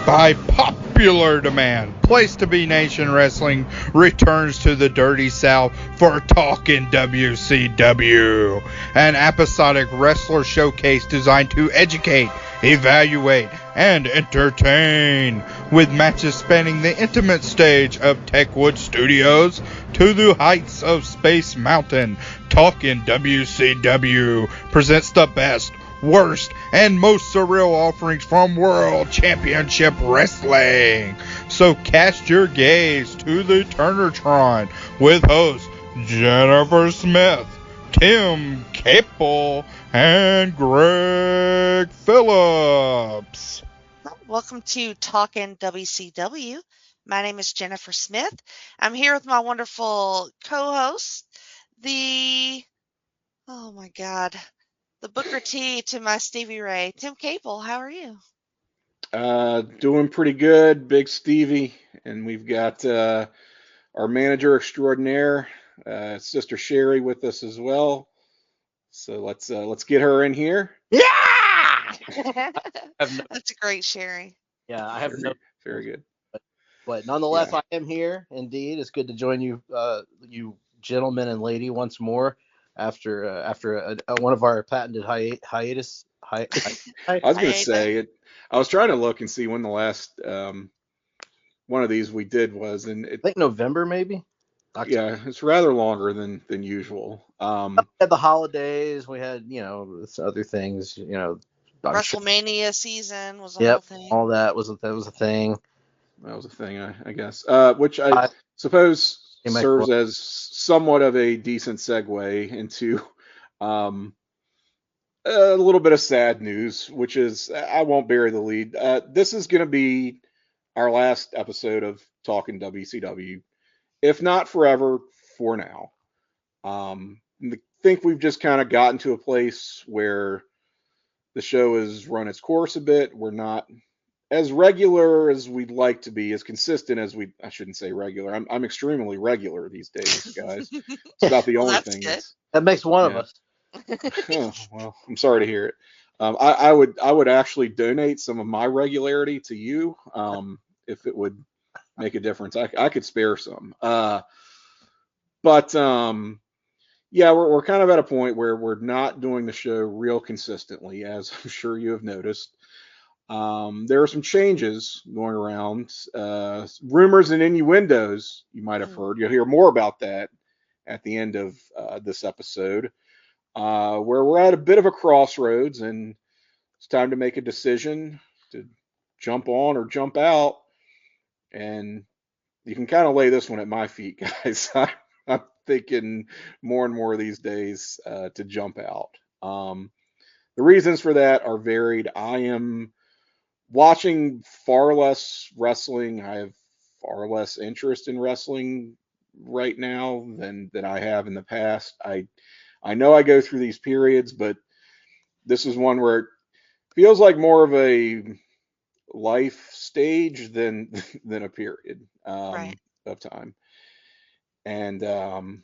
By popular demand, Place to Be Nation Wrestling returns to the Dirty South for Talk'n WCW, an episodic wrestler showcase designed to educate, evaluate, and entertain, with matches spanning the intimate stage of Techwood Studios to the heights of Space Mountain. Talk'n WCW presents the best, worst, and most surreal offerings from World Championship Wrestling. So cast your gaze to the Turnertron with hosts Jennifer Smith, Tim Capel, and Greg Phillips. Welcome to Talk'n WCW. My name is Jennifer Smith. I'm here with my wonderful co-host, the Booker T to my Stevie Ray, Tim Capel. How are you? Doing pretty good, Big Stevie, and we've got our manager extraordinaire, Sister Sherri, with us as well. So let's get her in here. Yeah. That's a great Sherri. Yeah, I have no. Very good. But nonetheless, Yeah. I am here. Indeed, it's good to join you, you gentlemen and lady, once more after one of our patented hiatus. I was going to say it. I was trying to look and see when the last one of these we did was, and I think November maybe. Yeah, it's rather longer than usual. We had the holidays. We had other things. WrestleMania season was a Yep, whole thing. all that was a thing. That was a thing, I guess. Which I suppose serves as somewhat of a decent segue into a little bit of sad news, which is, I won't bury the lead. This is going to be our last episode of Talk'n WCW, if not forever, for now. I think we've just kind of gotten to a place where the show has run its course a bit. We're not as regular as we'd like to be, as consistent as I shouldn't say regular. I'm extremely regular these days, guys. It's about the only thing. That makes one of us. Oh, well, I'm sorry to hear it. I would actually donate some of my regularity to you if it would make a difference. I could spare some. But yeah, we're kind of at a point where we're not doing the show real consistently, as I'm sure you have noticed. There are some changes going around. Rumors and innuendos, you might have heard. You'll hear more about that at the end of this episode, where we're at a bit of a crossroads, and it's time to make a decision to jump on or jump out. And you can kind of lay this one at my feet, guys. I'm thinking more and more these days to jump out. The reasons for that are varied. I am watching far less wrestling. I have far less interest in wrestling right now than I have in the past. I know I go through these periods, but this is one where it feels like more of a life stage than a period of time. And the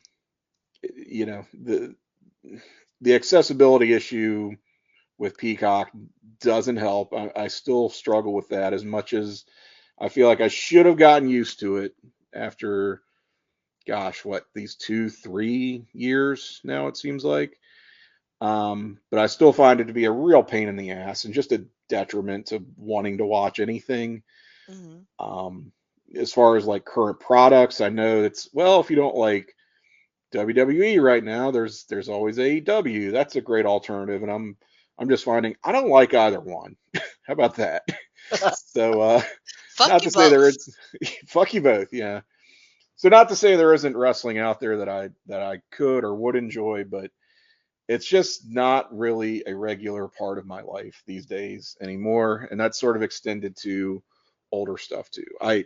accessibility issue with Peacock doesn't help. I still struggle with that, as much as I feel like I should have gotten used to it after, gosh, these 2-3 years now, it seems like. But I still find it to be a real pain in the ass and just a detriment to wanting to watch anything. As far as like current products, I know if you don't like WWE right now, there's always AEW. That's a great alternative, and I'm just finding I don't like either one. How about that? So fuck you both. Fuck you both, yeah. So not to say there isn't wrestling out there that I could or would enjoy, but it's just not really a regular part of my life these days anymore, and that's sort of extended to older stuff too. I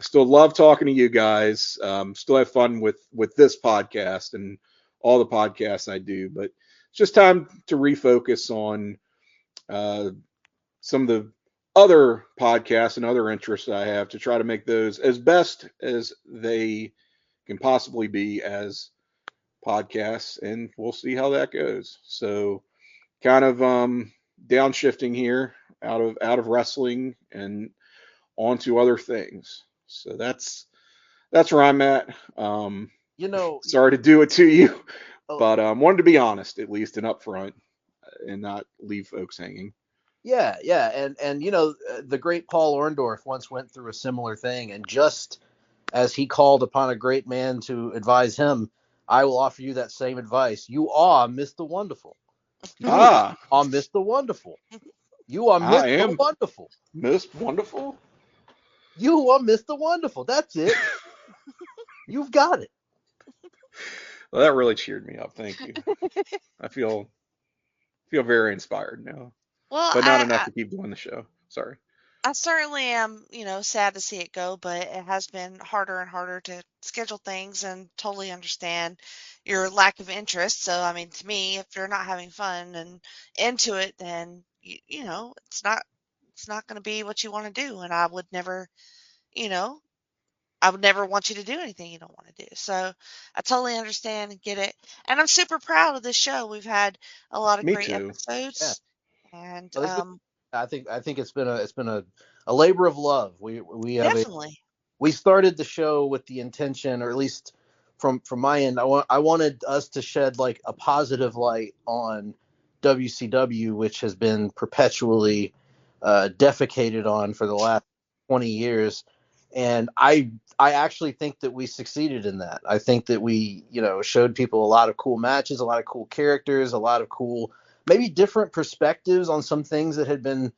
still love talking to you guys. Still have fun with this podcast and all the podcasts I do, but it's just time to refocus on some of the other podcasts and other interests I have to try to make those as best as they can possibly be as podcasts, and we'll see how that goes. So kind of downshifting here out of wrestling and on to other things. So that's where I'm at. Sorry to do it to you, but wanted to be honest at least and upfront and not leave folks hanging. Yeah, and the great Paul Orndorff once went through a similar thing, and just as he called upon a great man to advise him, I will offer you that same advice. You are Mr. Wonderful. You are Mr. Wonderful. You are I Mr. am Wonderful. Miss Wonderful. You are Mr. Wonderful. That's it. You've got it. Well, that really cheered me up. Thank you. I feel very inspired now, Well, but not enough to keep doing the show. Sorry. I certainly am, sad to see it go, but it has been harder and harder to schedule things, and totally understand your lack of interest. So, I mean, to me, if you're not having fun and into it, then it's not going to be what you want to do, and I would never, want you to do anything you don't want to do. So, I totally understand and get it, and I'm super proud of this show. We've had a lot of Me great too. episodes, and Well, I think it's been a labor of love. We have definitely. we started the show with the intention, or at least from my end, I wanted us to shed like a positive light on WCW, which has been perpetually defecated on for the last 20 years. And I actually think that we succeeded in that. I think that we, showed people a lot of cool matches, a lot of cool characters, a lot of cool, maybe different perspectives on some things that had been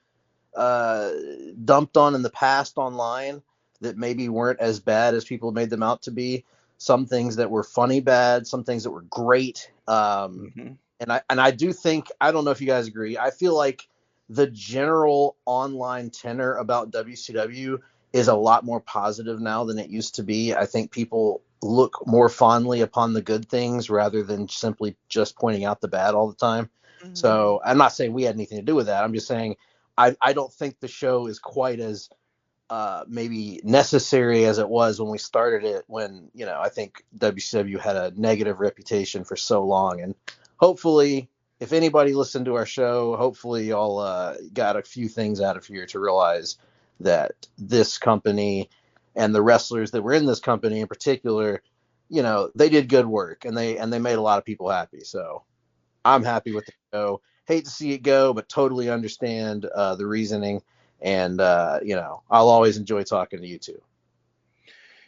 dumped on in the past online that maybe weren't as bad as people made them out to be. Some things that were funny bad, some things that were great. And I do think, I don't know if you guys agree, I feel like the general online tenor about WCW is a lot more positive now than it used to be. I think people look more fondly upon the good things rather than simply just pointing out the bad all the time. Mm-hmm. So I'm not saying we had anything to do with that. I'm just saying I don't think the show is quite as maybe necessary as it was when we started it, when, I think WCW had a negative reputation for so long. And hopefully, if anybody listened to our show, hopefully y'all got a few things out of here to realize that this company and the wrestlers that were in this company in particular, they did good work, and they made a lot of people happy. So I'm happy with the show. Hate to see it go, but totally understand the reasoning. And, I'll always enjoy talking to you too.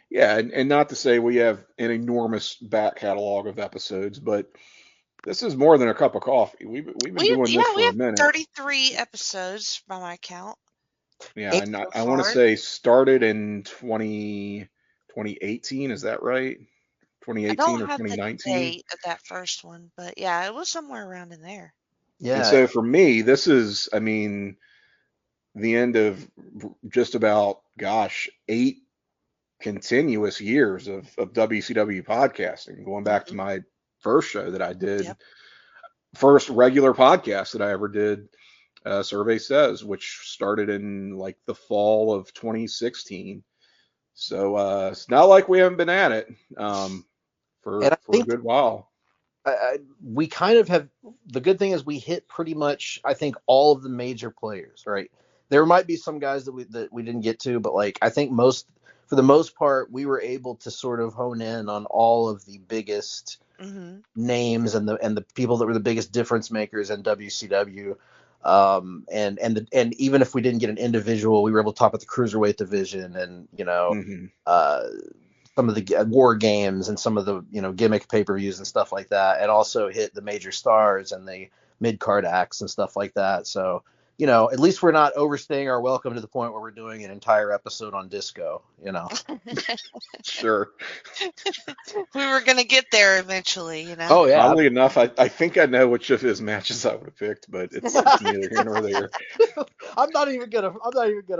Yeah, and not to say we have an enormous back catalog of episodes, but this is more than a cup of coffee. We've been doing this for a minute. 33 episodes by my count. Yeah, and I want to say started in 2018. Is that right? 2018 I don't or have 2019? the date of that first one, but yeah, it was somewhere around in there. Yeah. And so for me, this is, the end of just about, 8 continuous years of WCW podcasting, going back to my first show that I did, first regular podcast that I ever did, Survey Says, which started in like the fall of 2016. So it's not like we haven't been at it for a good while. We kind of have, the good thing is we hit pretty much, I think, all of the major players, right? There might be some guys that we didn't get to, but like I think for the most part, we were able to sort of hone in on all of the biggest names and the people that were the biggest difference makers in WCW. And even if we didn't get an individual, we were able to talk about the cruiserweight division and some of the war games and some of the gimmick pay-per-views and stuff like that, and also hit the major stars and the mid-card acts and stuff like that. So at least we're not overstaying our welcome to the point where we're doing an entire episode on disco. Sure. We were gonna get there eventually. Oh yeah. Oddly enough, I think I know which of his matches I would have picked, but it's neither here nor there. I'm not even gonna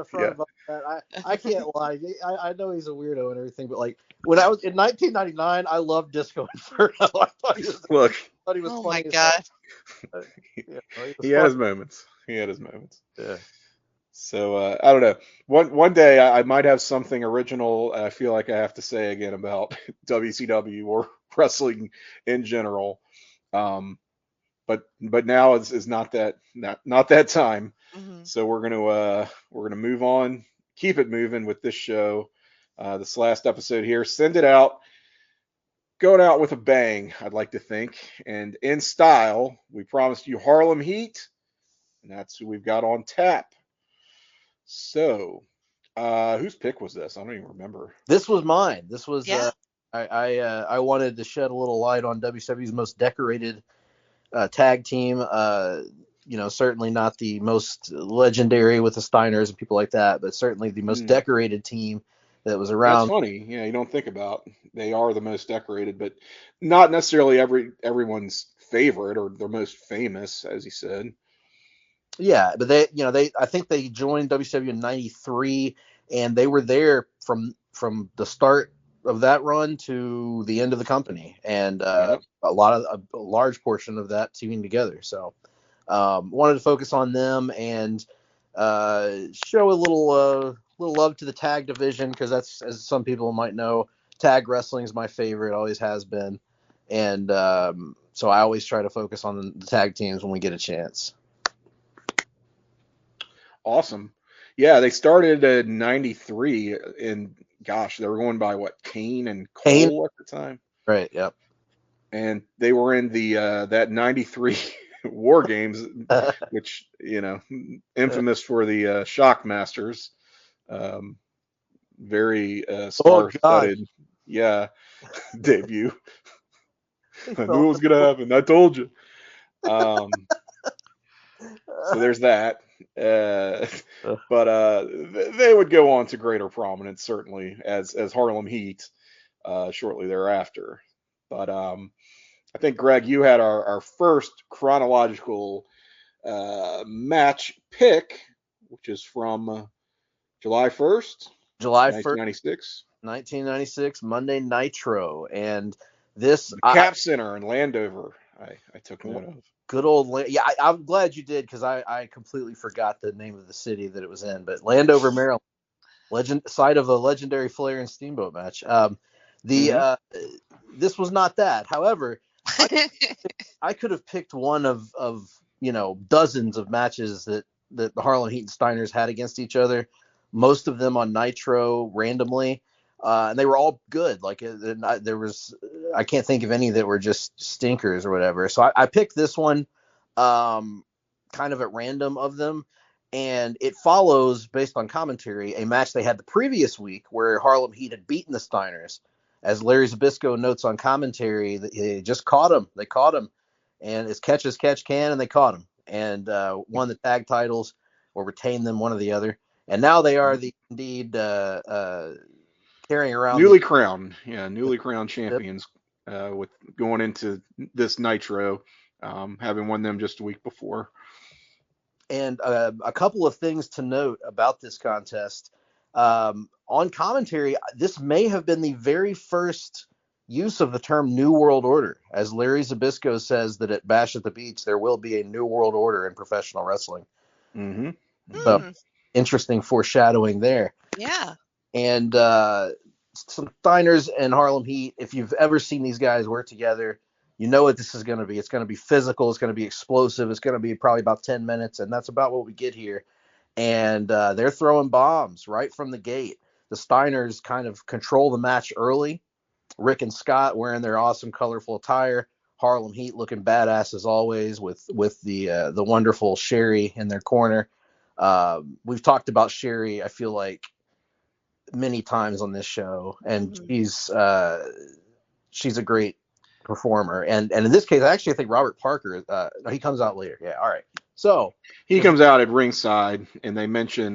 front about that. I can't lie. I know he's a weirdo and everything, but like when I was in 1999, I loved Disco Inferno. I thought he was funny. Oh my god. He had his moments. Yeah. So I don't know. One day I might have something original. I feel like I have to say again about WCW or wrestling in general. But now is not that time. So we're gonna move on, keep it moving with this show. This last episode here, send it out. Going out with a bang, I'd like to think. And in style, we promised you Harlem Heat, and that's who we've got on tap. So, whose pick was this? I don't even remember. This was mine. This was Yeah. I wanted to shed a little light on WCW's most decorated tag team. Certainly not the most legendary with the Steiners and people like that, but certainly the most decorated team that was around. That's funny. Yeah, you don't think about they are the most decorated, but not necessarily everyone's favorite or their most famous, as he said. Yeah, but I think they joined WCW in '93, and they were there from the start of that run to the end of the company, and a large portion of that teaming together. So, wanted to focus on them and show a little love to the tag division, because that's, as some people might know, tag wrestling is my favorite, always has been, and so I always try to focus on the tag teams when we get a chance. Awesome. Yeah, they started in '93, and gosh, they were going by what, Kane and Cole at the time, right? Yep. And they were in the that '93 War Games, which infamous for the Shockmasters. Very star-studded, debut. I knew it was gonna happen. I told you. So there's that. But they would go on to greater prominence, certainly as Harlem Heat shortly thereafter. But I think, Greg, you had our first chronological match pick, which is from July 1st, July 1st, 1996, Monday Nitro, and this Cap Center in Landover. I took note of. Good old I'm glad you did, because I completely forgot the name of the city that it was in, but Landover, Maryland, site of a legendary Flair and Steamboat match. This was not that. However, I could have picked one of dozens of matches that the Harlem Heat and Steiners had against each other, most of them on Nitro randomly. And they were all good. Like, I can't think of any that were just stinkers or whatever. So I picked this one, kind of at random of them. And it follows, based on commentary, a match they had the previous week where Harlem Heat had beaten the Steiners. As Larry Zbyszko notes on commentary, they just caught him. They caught him. And it's catch as catch can, and they caught him. And won the tag titles, or retained them, one or the other. And now they are indeed carrying around newly crowned champions, with going into this Nitro, having won them just a week before. And a couple of things to note about this contest. On commentary, this may have been the very first use of the term New World Order, as Larry Zbyszko says that at Bash at the Beach there will be a New World Order in professional wrestling. Mm-hmm. So interesting foreshadowing there. Yeah. And some Steiners and Harlem Heat, if you've ever seen these guys work together, you know what this is going to be. It's going to be physical. It's going to be explosive. It's going to be probably about 10 minutes, and that's about what we get here. And they're throwing bombs right from the gate. The Steiners kind of control the match early. Rick and Scott wearing their awesome, colorful attire. Harlem Heat looking badass as always, with the wonderful Sherri in their corner. We've talked about Sherri, I feel like, many times on this show, and she's a great performer. And in this case, I think Robert Parker, he comes out later. Yeah, all right. So he comes out at ringside, and they mention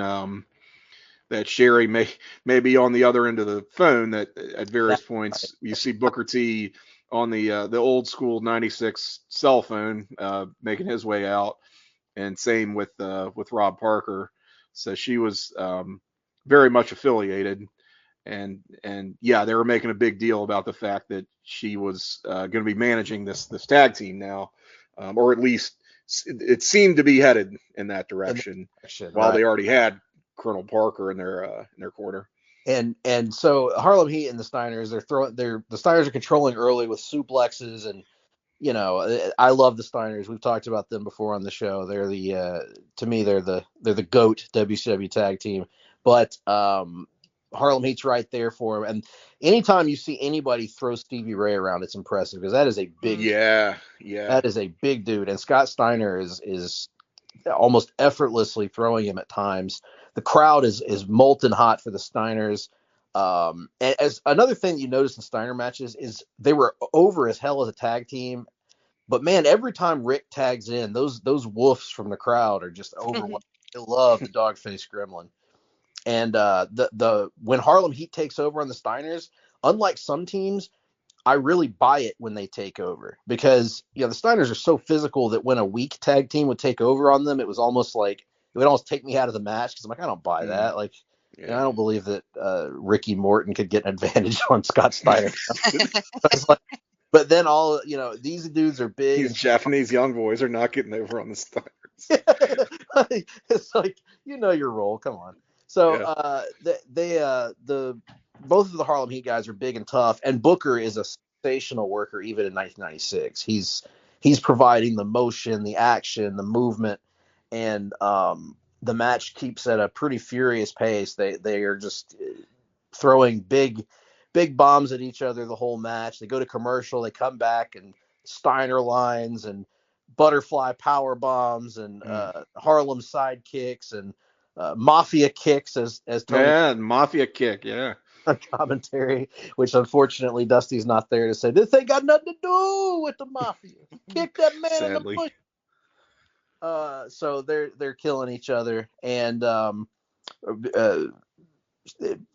that Sherri may be on the other end of the phone. That at various points you see Booker T on the old school '96 cell phone, making his way out, and same with Rob Parker. So she was very much affiliated, and yeah, they were making a big deal about the fact that she was going to be managing this tag team now, or at least it seemed to be headed in that direction. While they already had Colonel Parker in their corner. And so Harlem Heat and the Steiners, the Steiners are controlling early with suplexes, and I love the Steiners. We've talked about them before on the show. They're to me they're the GOAT WCW tag team. But Harlem Heat's right there for him. And anytime you see anybody throw Stevie Ray around, it's impressive because that is a big that is a big dude. And Scott Steiner is almost effortlessly throwing him at times. The crowd is molten hot for the Steiners. And as another thing you notice in Steiner matches is they were over as hell as a tag team. But man, every time Rick tags in, those woofs from the crowd are just overwhelming. They love the dog-faced gremlin. And the when Harlem Heat takes over on the Steiners, unlike some teams, I really buy it when they take over because the Steiners are so physical that when a weak tag team would take over on them, it was almost like it would almost take me out of the match because I'm like, I don't buy that. Like, I don't believe that Ricky Morton could get an advantage on Scott Steiner. But then these dudes are big. These Japanese young boys are not getting over on the Steiners. It's like, your role. Come on. So both of the Harlem Heat guys are big and tough, and Booker is a sensational worker even in 1996. He's providing the motion, the action, the movement, and the match keeps at a pretty furious pace. They are just throwing big bombs at each other the whole match. They go to commercial, they come back, and Steiner lines and butterfly power bombs and Harlem side kicks and mafia kicks as Tony mafia kick, commentary, which unfortunately Dusty's not there to say this ain't got nothing to do with the mafia. Kick that man Sadly. in the bush. So they're killing each other, and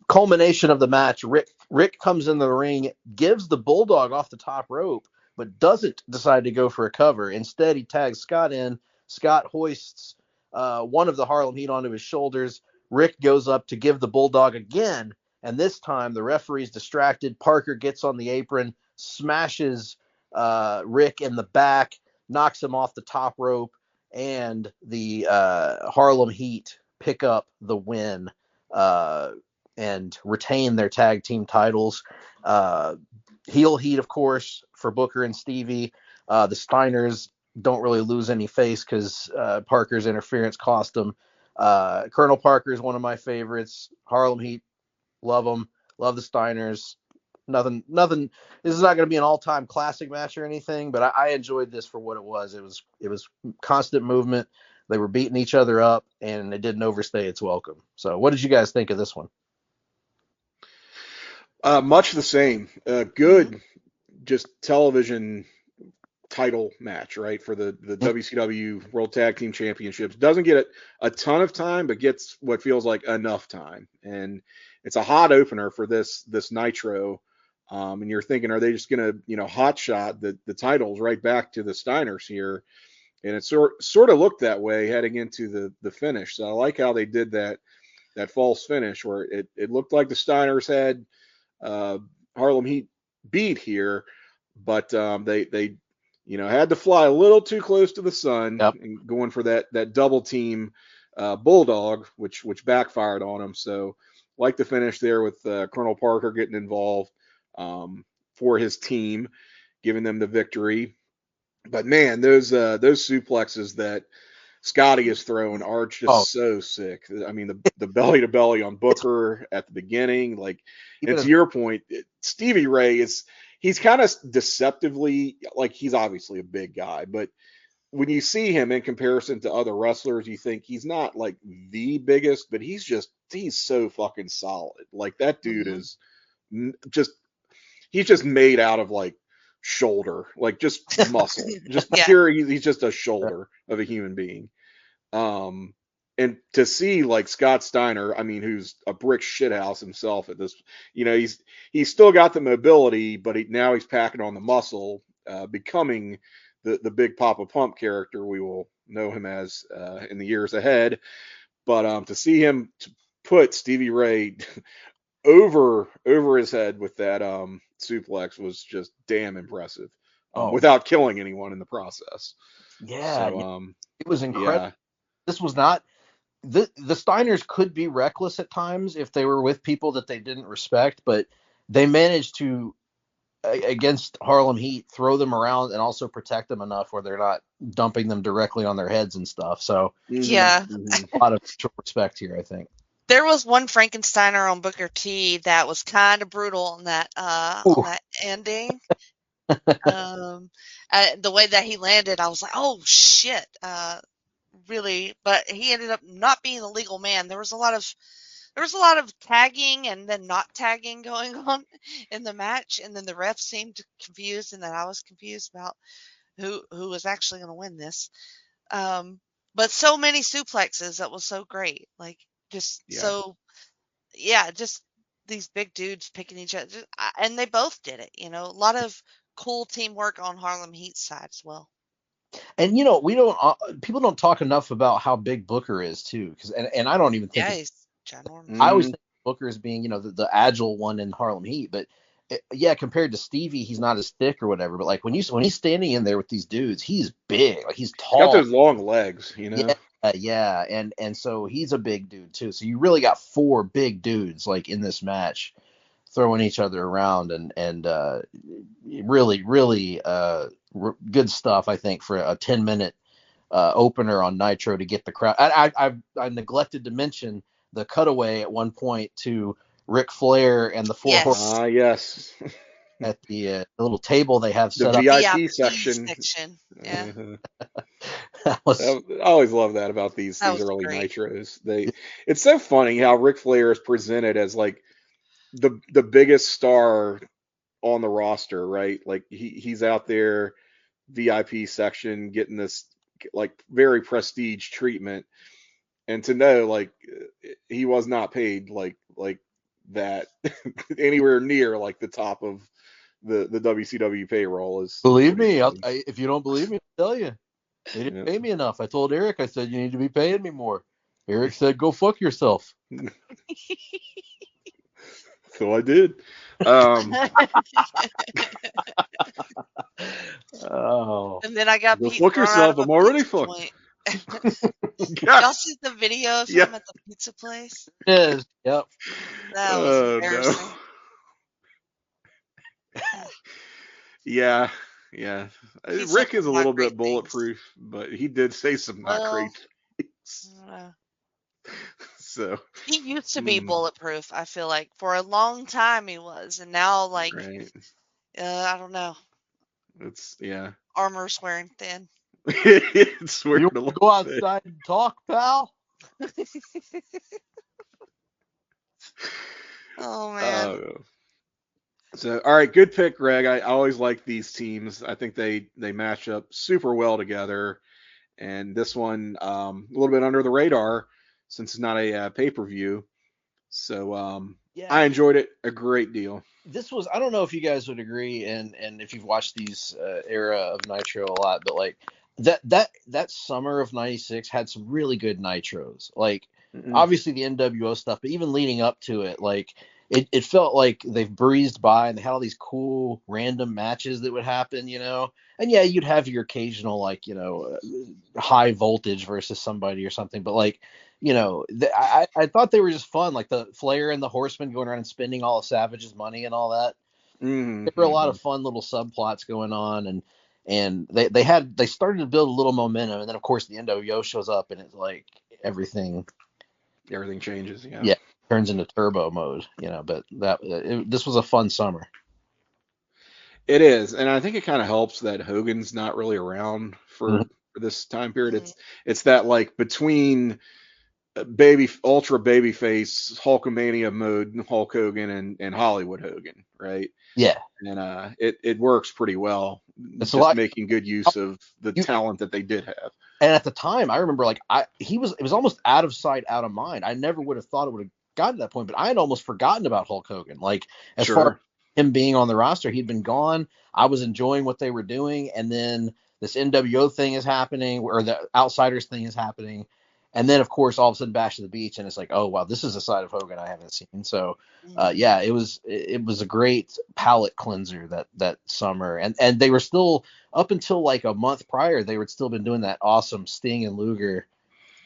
culmination of the match, Rick comes in the ring, gives the bulldog off the top rope, but doesn't decide to go for a cover. Instead, he tags Scott in. Scott hoists one of the Harlem Heat onto his shoulders. Rick goes up to give the bulldog again, and this time the referee's distracted. Parker gets on the apron, smashes Rick in the back, knocks him off the top rope, and the Harlem Heat pick up the win and retain their tag team titles. Heel Heat, of course, for Booker and Stevie. The Steiners don't really lose any face because Parker's interference cost them. Colonel Parker is one of my favorites. Harlem Heat, love them. Love the Steiners. Nothing. This is not going to be an all-time classic match or anything, but I enjoyed this for what it was. It was constant movement. They were beating each other up, and it didn't overstay its welcome. So, what did you guys think of this one? Much the same. Good, just television title match, right, for the WCW World Tag Team Championships. Doesn't get a ton of time, but gets what feels like enough time. And it's a hot opener for this Nitro. And you're thinking, are they just going to, hot shot the titles right back to the Steiners here? And it sort of looked that way heading into the finish. So I like how they did that false finish where it looked like the Steiners had Harlem Heat beat here, but they had to fly a little too close to the sun and going for that double team bulldog, which backfired on them. So like the finish there with Colonel Parker getting involved for his team, giving them the victory. But man, those suplexes that Scotty is throwing are just so sick. I mean, the belly to belly on Booker at the beginning, like, and to your point, Stevie Ray he's kind of deceptively, like, he's obviously a big guy, but when you see him in comparison to other wrestlers, you think he's not like the biggest, but he's so fucking solid. Like, that dude is he's just made out of like shoulder, like just muscle, just pure. He's just a shoulder of a human being. And to see like Scott Steiner, I mean, who's a brick shithouse himself at this, he's still got the mobility, but now he's packing on the muscle, becoming the big Papa Pump character we will know him as in the years ahead. But to see him put Stevie Ray over his head with that suplex was just damn impressive, without killing anyone in the process. Yeah, so, it was incredible. Yeah. This was not the Steiners could be reckless at times if they were with people that they didn't respect, but they managed to, against Harlem Heat, throw them around and also protect them enough where they're not dumping them directly on their heads and stuff. So yeah, a lot of respect here, I think. There was one Frankensteiner on Booker T that was kind of brutal on that ending. The way that he landed, I was like, oh shit, really. But he ended up not being a legal man. There was a lot of tagging and then not tagging going on in the match, and then the ref seemed confused, and then I was confused about who was actually going to win this. But so many suplexes, that was so great. Like just just these big dudes picking each other, and they both did it. A lot of cool teamwork on Harlem Heat side as well. And we don't people don't talk enough about how big Booker is too, because and I don't even think he's ginormous. I always think Booker as being the agile one in Harlem Heat, but compared to Stevie, he's not as thick or whatever. But like when he's standing in there with these dudes, he's big, like he's tall. Got those long legs, Yeah, and so he's a big dude too. So you really got 4 big dudes like in this match, throwing each other around, and really, really good stuff, I think, for a 10-minute opener on Nitro to get the crowd. I neglected to mention the cutaway at one point to Ric Flair and the 4 horsemen. Yes. At the little table they have set up. The VIP section. Yeah. I always love that about these early great. Nitros. It's so funny how Ric Flair is presented as like the biggest star on the roster, right? Like he's out there, VIP section, getting this like very prestige treatment, and to know like he was not paid like that anywhere near like the top of the WCW payroll is. Believe me, if you don't believe me, I'll tell you. They didn't pay me enough. I told Eric, I said, you need to be paying me more. Eric said, go fuck yourself. So I did. And then I got go Pete fuck yourself. I'm already fucked. Y'all see the video of him at the pizza place? Yes. Yep. That was embarrassing. No. Yeah. Rick is a little bit bulletproof, but he did say some not great things. So he used to be bulletproof. I feel like for a long time he was, and now like I don't know. It's armor's wearing thin. It's wearing you want to go outside and talk, pal? Oh man. So, all right, good pick, Greg. I always like these teams. I think they match up super well together. And this one, a little bit under the radar since it's not a pay-per-view. So I enjoyed it a great deal. This was, I don't know if you guys would agree, and if you've watched these era of Nitro a lot, but like that summer of '96 had some really good Nitros. Like obviously the NWO stuff, but even leading up to it, like it felt like they've breezed by and they had all these cool random matches that would happen, And yeah, you'd have your occasional like, high voltage versus somebody or something, but like, I thought they were just fun, like the Flair and the Horsemen going around and spending all of Savage's money and all that. There were a lot of fun little subplots going on, and they started to build a little momentum, and then of course the NWO shows up and it's like everything changes. Yeah, turns into turbo mode, but this was a fun summer. It is, and I think it kind of helps that Hogan's not really around for this time period. It's that like between ultra babyface Hulkamania mode Hulk Hogan and Hollywood Hogan, right? Yeah, and it works pretty well. It's just making good use of the talent that they did have. And at the time, I remember like it was almost out of sight, out of mind. I never would have thought it would have gotten to that point, but I had almost forgotten about Hulk Hogan. Like as far as him being on the roster, he'd been gone. I was enjoying what they were doing, and then this NWO thing is happening, or the Outsiders thing is happening, and then of course all of a sudden Bash at the Beach, and it's like, oh wow, this is a side of Hogan I haven't seen. So it was a great palate cleanser that summer, and they were still up until like a month prior, they would still been doing that awesome Sting and Luger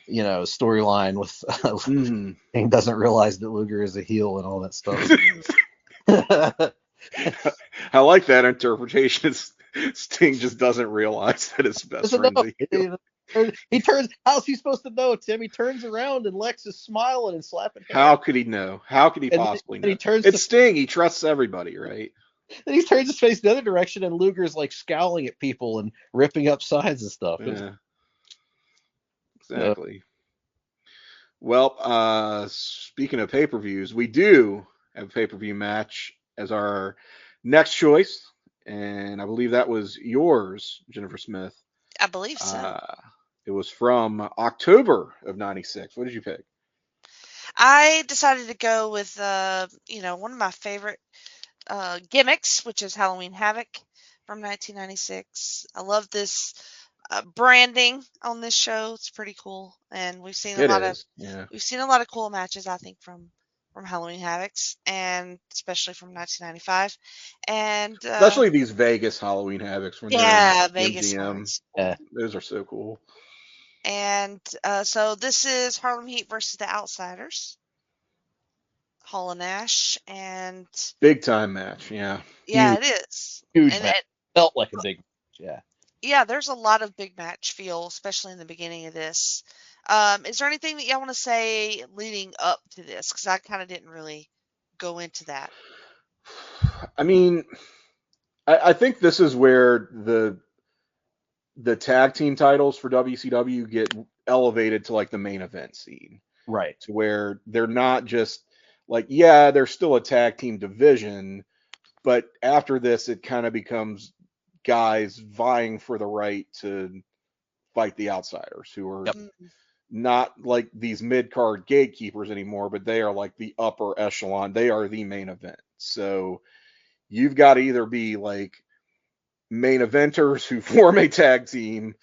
storyline with Sting doesn't realize that Luger is a heel and all that stuff. I like that interpretation. Sting just doesn't realize that his best friend's a heel. He turns. How's he supposed to know, Tim? He turns around and Lex is smiling and slapping hands. How could he know? How could he And possibly then know? he turns It's Sting. He trusts everybody, right? Then he turns his face the other direction, and Luger's like scowling at people and ripping up signs and stuff. Yeah. Exactly. Well, speaking of pay-per-views, we do have a pay-per-view match as our next choice, and I believe that was yours, Jennifer Smith. I believe so. It was from October of '96. What did you pick? I decided to go with, one of my favorite gimmicks, which is Halloween Havoc from 1996. I love this branding on this show. It's pretty cool, and we've seen a lot of cool matches, I think, from Halloween Havocs, and especially from 1995, and especially these Vegas Halloween Havocs from Vegas MGM. ones. Yeah, those are so cool. And so this is Harlem Heat versus the Outsiders. Hall and Nash, and big time match, yeah. Yeah, it is. Huge match. Felt like a big match, yeah. Yeah, there's a lot of big match feel, especially in the beginning of this. Is there anything that y'all want to say leading up to this? Because I kind of didn't really go into that. I mean, I think this is where the tag team titles for WCW get elevated to like the main event scene. Right. To where they're not just like, yeah, they're still a tag team division, but after this, it kind of becomes guys vying for the right to fight the Outsiders, who are not like these mid-card gatekeepers anymore, but they are like the upper echelon. They are the main event. So you've got to either be like main eventers who form a tag team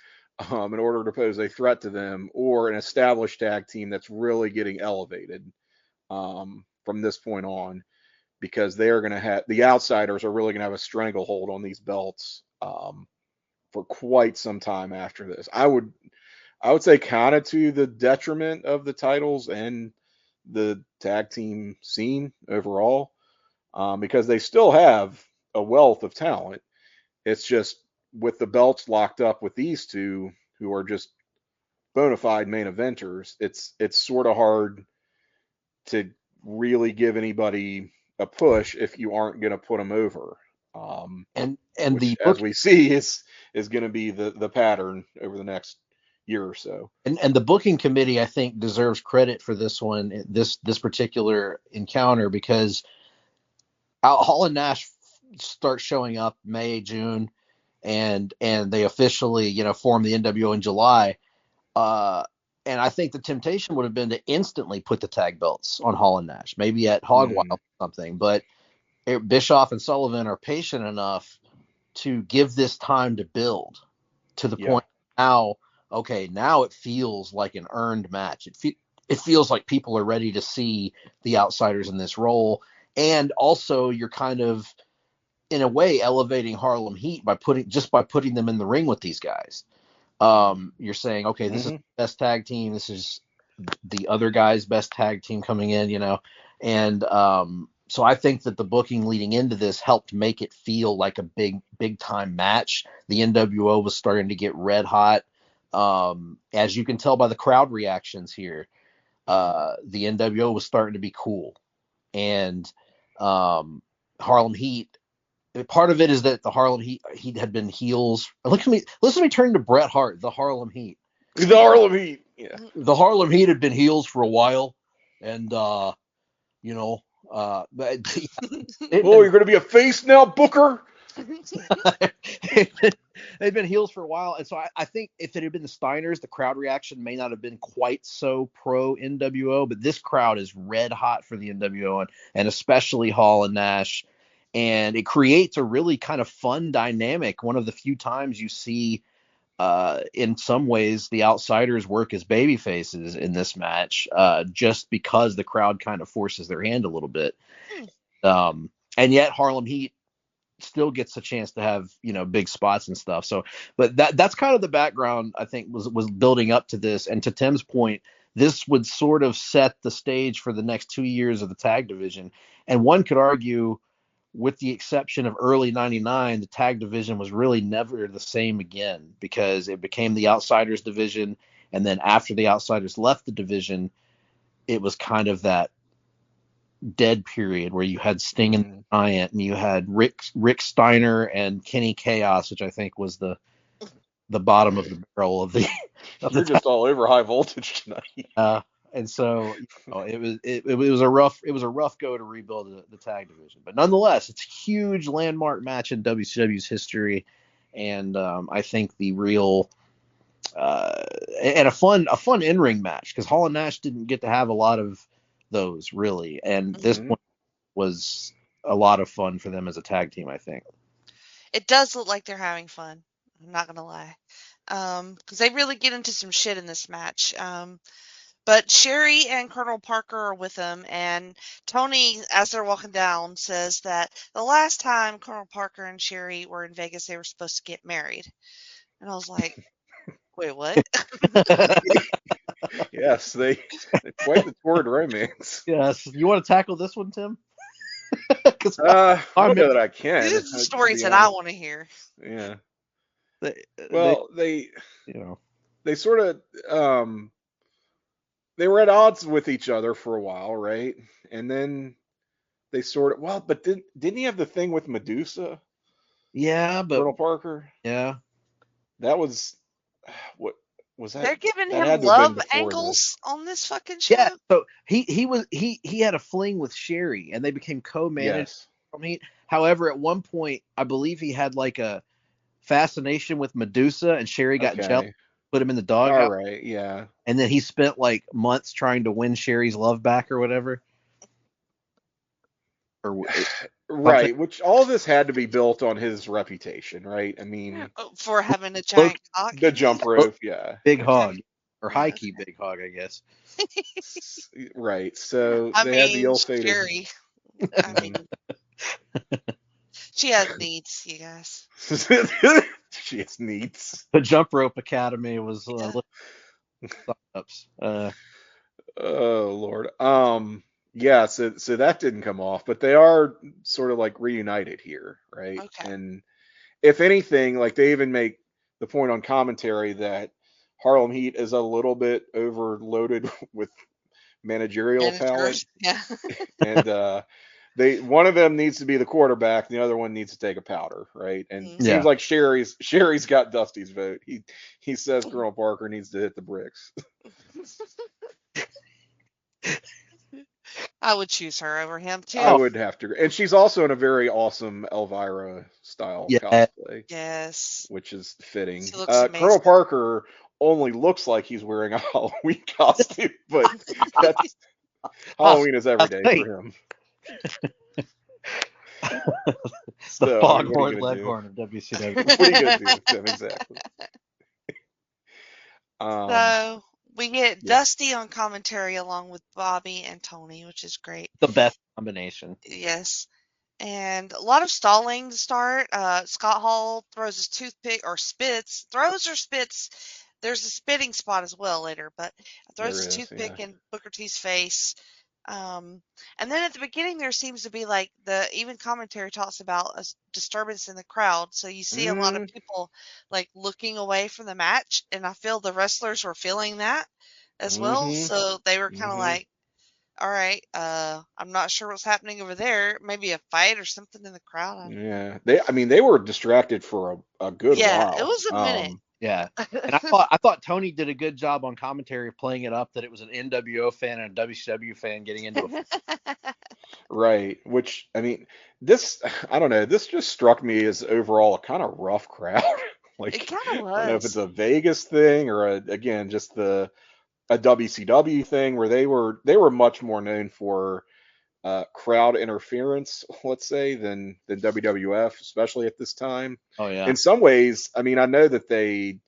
in order to pose a threat to them, or an established tag team that's really getting elevated from this point on, because they are going to have, the Outsiders are really going to have a stranglehold on these belts for quite some time after this. I would say kind of to the detriment of the titles and the tag team scene overall, because they still have a wealth of talent. It's just with the belts locked up with these two who are just bona fide main eventers, it's sort of hard to really give anybody a push if you aren't going to put them over. And which, as we see, is going to be the pattern over the next year or so. And the booking committee, I think, deserves credit for this one, this particular encounter, because Hall and Nash start showing up May, June, and they officially, form the NWO in July. And I think the temptation would have been to instantly put the tag belts on Hall and Nash, maybe at Hog Wild or something. But Bischoff and Sullivan are patient enough to give this time to build to the point now. Okay, now it feels like an earned match. It feels like people are ready to see the Outsiders in this role, and also you're kind of, in a way, elevating Harlem Heat by putting them in the ring with these guys. You're saying, okay, this is the best tag team. This is the other guy's best tag team coming in, and so I think that the booking leading into this helped make it feel like a big time match. The NWO was starting to get red hot. As you can tell by the crowd reactions here, the NWO was starting to be cool, and Harlem Heat. Part of it is that the Harlem Heat had been heels. Listen to me turn to Bret Hart, the Harlem Heat. The Harlem Heat, yeah. The Harlem Heat had been heels for a while, and you're going to be a face now, Booker. They've been heels for a while, and so I think if it had been the Steiners, the crowd reaction may not have been quite so pro NWO, but this crowd is red hot for the NWO, and especially Hall and Nash. And it creates a really kind of fun dynamic. One of the few times you see, in some ways, the Outsiders work as baby faces in this match, just because the crowd kind of forces their hand a little bit. And yet Harlem Heat still gets a chance to have, big spots and stuff. So, but that's kind of the background, I think, was building up to this. And to Tim's point, this would sort of set the stage for the next 2 years of the tag division. And one could argue, with the exception of early '99, the tag division was really never the same again, because it became the Outsiders division, and then after the Outsiders left the division, it was kind of that dead period where you had Sting and Giant, and you had Rick Steiner and Kenny Chaos, which I think was the bottom of the barrel of the. You're just all over high voltage tonight. And so it was a rough go to rebuild the tag division, but nonetheless, it's a huge landmark match in WCW's history, and I think the real and a fun in-ring match, because Hall and Nash didn't get to have a lot of those really, and this one was a lot of fun for them as a tag team. I think it does look like they're having fun. I'm not gonna lie, because they really get into some shit in this match. But Sherri and Colonel Parker are with them, and Tony, as they're walking down, says that the last time Colonel Parker and Sherri were in Vegas, they were supposed to get married. And I was like, wait, what? Yes, they quite the torrid romance. Yes, you want to tackle this one, Tim? I don't know that I can. These are the stories that I want to hear. Yeah. They sort of they were at odds with each other for a while, right? And then they sort of but didn't he have the thing with Medusa? Yeah, but Colonel Parker. Yeah, that was what was that? They're giving that him love angles on this fucking show. Yeah, so he had a fling with Sherri, and they became co-managers. Yes. However, at one point, I believe he had like a fascination with Medusa, and Sherri got jealous, put him in the doghouse. All right, yeah. And then he spent like months trying to win Sherri's love back or whatever. Right, which all this had to be built on his reputation, right? I mean, for having a giant cock. The jump rope, yeah. Big hog. Or high key big hog, I guess. Right. So I they mean, had the ill-fated. Sherri. I mean, she has needs, you guys. She has needs. The Jump Rope Academy was ups. Oh Lord. Yeah, so that didn't come off, but they are sort of like reunited here, right? Okay. And if anything, like they even make the point on commentary that Harlem Heat is a little bit overloaded with managerial talent. Yeah. And one of them needs to be the quarterback, the other one needs to take a powder, right? And it seems like Sherri's got Dusty's vote. He says Colonel Parker needs to hit the bricks. I would choose her over him too. I would have to, and she's also in a very awesome Elvira style cosplay. Yes, which is fitting. Colonel Parker only looks like he's wearing a Halloween costume, but Halloween is every day for him. The Foghorn Leghorn of WCW. What are you gonna do with him exactly? So we get Dusty on commentary along with Bobby and Tony, which is great. The best combination. Yes. And a lot of stalling to start. Scott Hall throws his toothpick or spits. Throws or spits. There's a spitting spot as well later, but throws his toothpick in Booker T's face. And then at the beginning there seems to be like even commentary talks about a disturbance in the crowd. So you see a lot of people like looking away from the match, and I feel the wrestlers were feeling that as well. So they were kind of like, all right, I'm not sure what's happening over there. Maybe a fight or something in the crowd. Yeah, they were distracted for a good while. Yeah, it was a minute. Yeah, and I thought Tony did a good job on commentary playing it up that it was an NWO fan and a WCW fan getting into it. Right, which I mean, I don't know, this just struck me as overall a kind of rough crowd. Like, it kind of was. I don't know if it's a Vegas thing or again just a WCW thing where they were much more known for crowd interference, let's say, than WWF, especially at this time. Oh yeah. In some ways, I mean, I know that they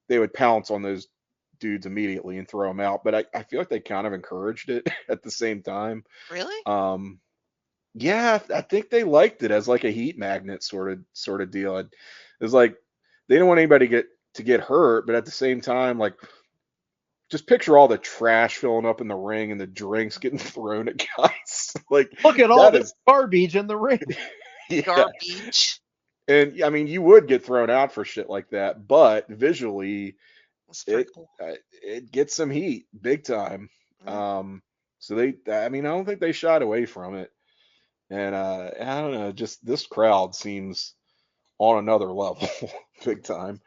would pounce on those dudes immediately and throw them out, but I feel like they kind of encouraged it at the same time. Really? Yeah, I think they liked it as like a heat magnet sort of deal. It was like they didn't want anybody to get hurt, but at the same time, like, just picture all the trash filling up in the ring and the drinks getting thrown at guys. Like, look at all this garbage in the ring. Garbage. And I mean, you would get thrown out for shit like that, but visually, It's pretty it cool. it gets some heat, big time. Mhm. So I mean, I don't think they shied away from it. And I don't know, just this crowd seems on another level, big time.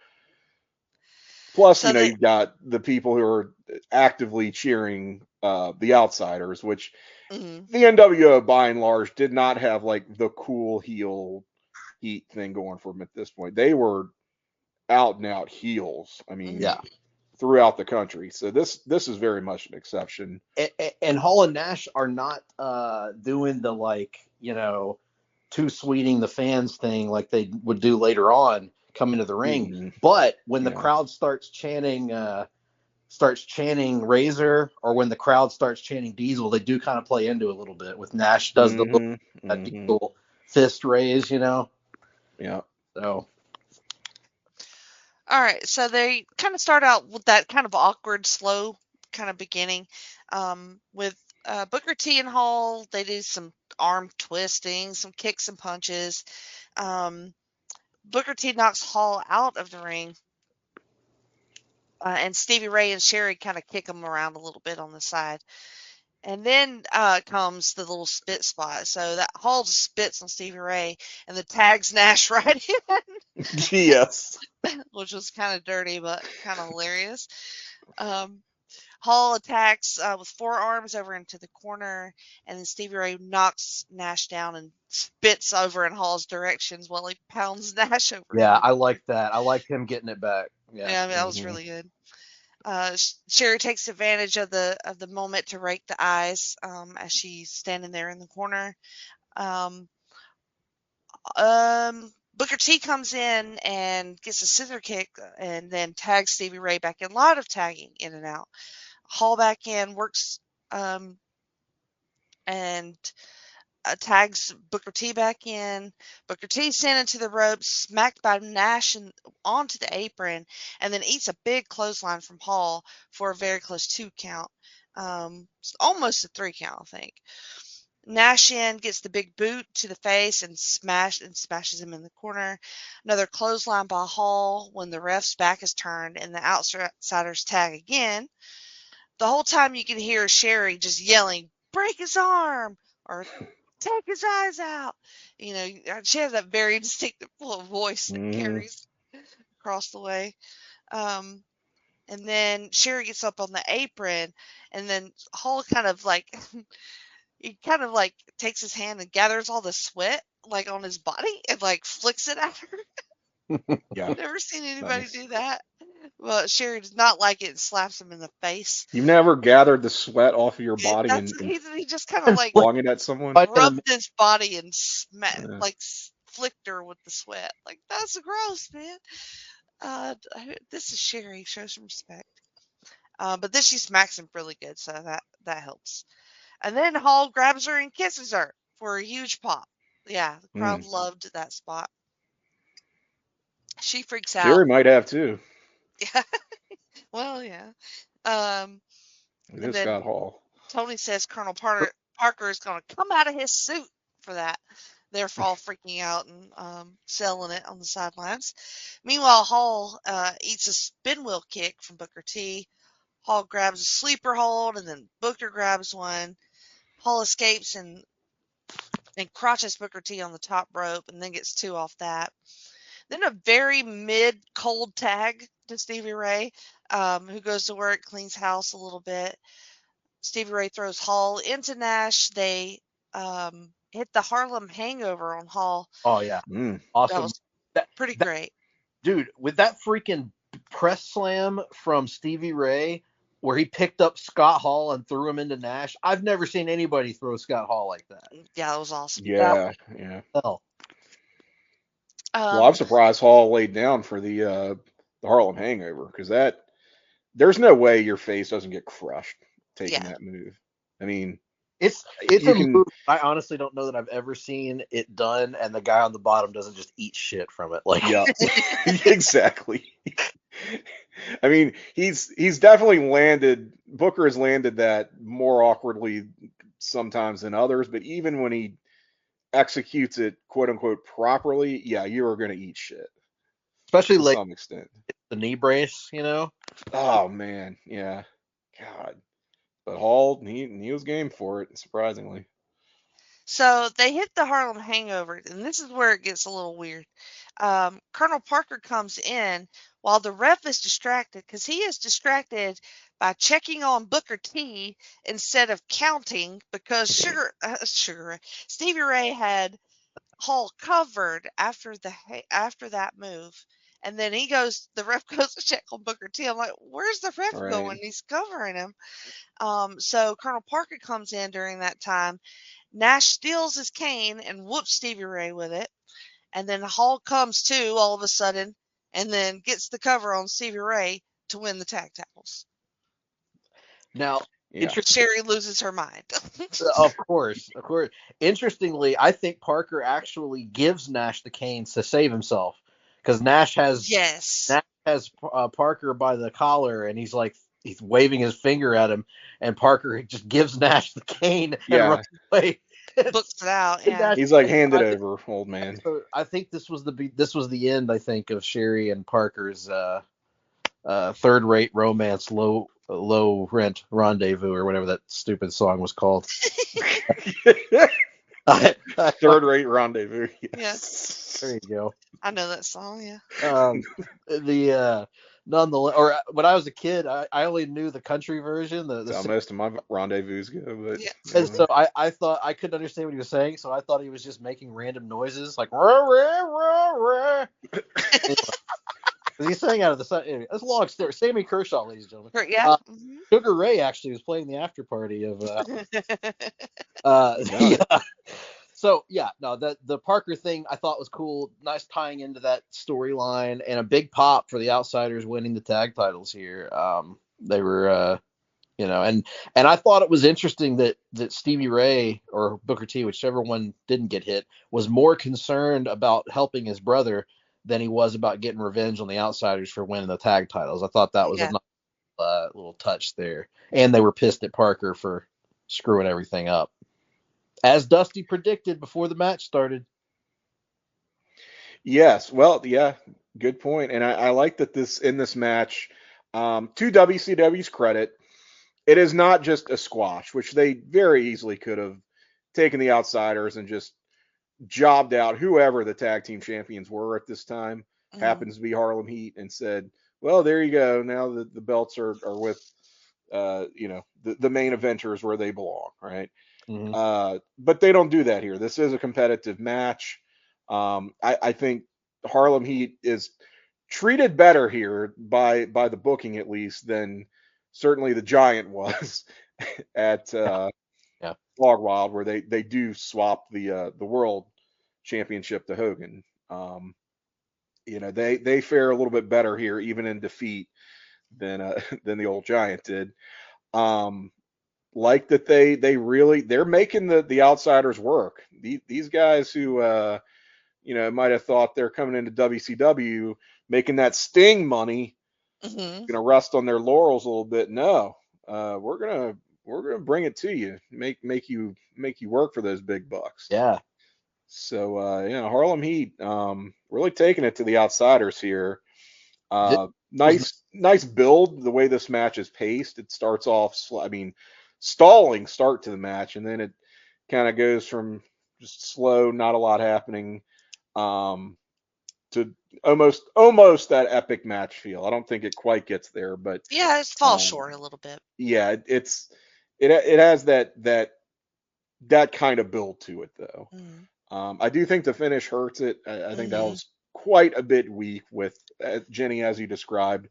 Plus, So they you've got the people who are actively cheering the outsiders, which mhm. the NWO by and large did not have like the cool heel heat thing going for them at this point. They were out and out heels. I mean, Yeah. throughout the country. So this is very much an exception. And Hall and Nash are not doing the like, too sweeting the fans thing like they would do later on coming to the ring. Mm-mm. But when the Yeah. crowd starts chanting Razor, or when the crowd starts chanting Diesel, they do kind of play into it a little bit. With Nash does the little Diesel fist raise, Yeah. So All right, so they kind of start out with that kind of awkward, slow kind of beginning. With Booker T and Hall, they do some arm twisting, some kicks and punches. Booker T knocks Hall out of the ring, and Stevie Ray and Sherri kind of kick him around a little bit on the side. And then comes the little spit spot. So that Hall just spits on Stevie Ray, and the tags Nash right in. Yes. Which was kind of dirty, but kind of hilarious. Hall attacks with forearms over into the corner, and then Stevie Ray knocks Nash down and spits over in Hall's directions while he pounds Nash over yeah, again. I like that. I like him getting it back. Yeah, Yeah. I mean, that was really good. Sherri takes advantage of the moment to rake the eyes as she's standing there in the corner. Um, Booker T comes in and gets a scissor kick and then tags Stevie Ray back in. A lot of tagging in and out. Hall back in, works and tags Booker T back in. Booker T sent into the ropes, smacked by Nash and onto the apron, and then eats a big clothesline from Hall for a very close 2 count. Almost a 3 count, I think. Nash in gets the big boot to the face and smashes him in the corner. Another clothesline by Hall when the ref's back is turned and the outsiders tag again. The whole time you can hear Sherri just yelling, "Break his arm!" or "Take his eyes out!" She has that very distinctive voice that carries across the way. Um, and then Sherri gets up on the apron, and then Hall kind of like he kind of like takes his hand and gathers all the sweat like on his body and like flicks it at her. Yeah. Never seen anybody Nice. do that. Well, Sherri does not like it and slaps him in the face. You've never gathered the sweat off of your body and He just kind of like flung it at someone? rubbed his body and flicked her with the sweat. Like, that's gross, man. This is Sherri. Show some respect. But then she smacks him really good, so that helps. And then Hall grabs her and kisses her for a huge pop. Yeah, the crowd loved that spot. She freaks out. Sherri might have too. Yeah. Well, yeah. And It is then Scott Hall. Tony says Colonel Parker is going to come out of his suit for that. They're all freaking out and selling it on the sidelines. Meanwhile, Hall eats a spin wheel kick from Booker T. Hall grabs a sleeper hold, and then Booker grabs one. Hall escapes and crotches Booker T on the top rope, and then gets 2 off that. Then a very mid-cold tag to Stevie Ray, who goes to work, cleans house a little bit. Stevie Ray throws Hall into Nash. They hit the Harlem Hangover on Hall. Oh yeah, Mm. awesome. That was pretty great. Dude, with that freaking press slam from Stevie Ray, where he picked up Scott Hall and threw him into Nash, I've never seen anybody throw Scott Hall like that. Yeah, that was awesome. Yeah. Hell. Well, I'm surprised Hall laid down for the Harlem Hangover, because there's no way your face doesn't get crushed taking that move. I mean, it's a move I honestly don't know that I've ever seen it done, and the guy on the bottom doesn't just eat shit from it. Like, yeah, exactly. I mean, he's definitely landed. Booker has landed that more awkwardly sometimes than others, but even when he executes it quote unquote properly, yeah, you are going to eat shit Especially to like some extent. the knee brace, Oh man, yeah, God. But Hall, he was game for it, surprisingly. So they hit the Harlem Hangover, and this is where it gets a little weird. Colonel Parker comes in while the ref is distracted because he is distracted by checking on Booker T instead of counting because Stevie Ray had Hall covered after that move. And then the ref goes to check on Booker T. I'm like, where's the ref going? Right. He's covering him. So Colonel Parker comes in during that time. Nash steals his cane and whoops Stevie Ray with it. And then Hall comes to all of a sudden and then gets the cover on Stevie Ray to win the tag titles. Now, Yeah. Sherri loses her mind. Of course. Interestingly, I think Parker actually gives Nash the canes to save himself because Nash has Parker by the collar and he's waving his finger at him, and Parker just gives Nash the cane and runs away. Books it out. Yeah. He's like, hand it over, old man. So I think this was the end. I think of Sherri and Parker's third-rate romance, low rent rendezvous, or whatever that stupid song was called. Third-rate rendezvous. Yes. There you go. I know that song. Yeah. Nonetheless, or when I was a kid, I only knew the country version. That's how most of my rendezvous go. But and so I thought I couldn't understand what he was saying, so I thought he was just making random noises like rah, rah, rah, rah. He sang out of the sun. Anyway, that's a long story. Sammy Kershaw, ladies and gentlemen. Yeah. Sugar Ray actually was playing the after party of. Yeah. So yeah, no, the Parker thing I thought was cool. Nice tying into that storyline, and a big pop for the Outsiders winning the tag titles here. They were, and I thought it was interesting that Stevie Ray or Booker T, whichever one didn't get hit, was more concerned about helping his brother than he was about getting revenge on the Outsiders for winning the tag titles. I thought that was a nice little touch there, and they were pissed at Parker for screwing everything up, as Dusty predicted before the match started. Yes, well, yeah, good point. And I like that in this match, to WCW's credit, it is not just a squash, which they very easily could have taken the Outsiders and just jobbed out whoever the tag team champions were at this time, happens to be Harlem Heat, and said, well, there you go. Now the belts are with, the main eventers where they belong, right? Mm-hmm. But they don't do that here. This is a competitive match. I think Harlem Heat is treated better here by the booking, at least, than certainly the Giant was at Log Wild, where they do swap the world championship to Hogan. They fare a little bit better here, even in defeat, than the old Giant did. Like that they're making the Outsiders work. These guys who might have thought they're coming into WCW making that Sting money, gonna rest on their laurels a little bit. No, we're gonna bring it to you, make you work for those big bucks. Yeah. So Harlem Heat really taking it to the Outsiders here. Nice build the way this match is paced. It starts off, stalling start to the match, and then it kind of goes from just slow, not a lot happening, to almost that epic match feel. I don't think it quite gets there, but yeah, it falls short a little bit. Yeah, it has that kind of build to it, though. I do think the finish hurts it. I think that was quite a bit weak with Jenny, as you described.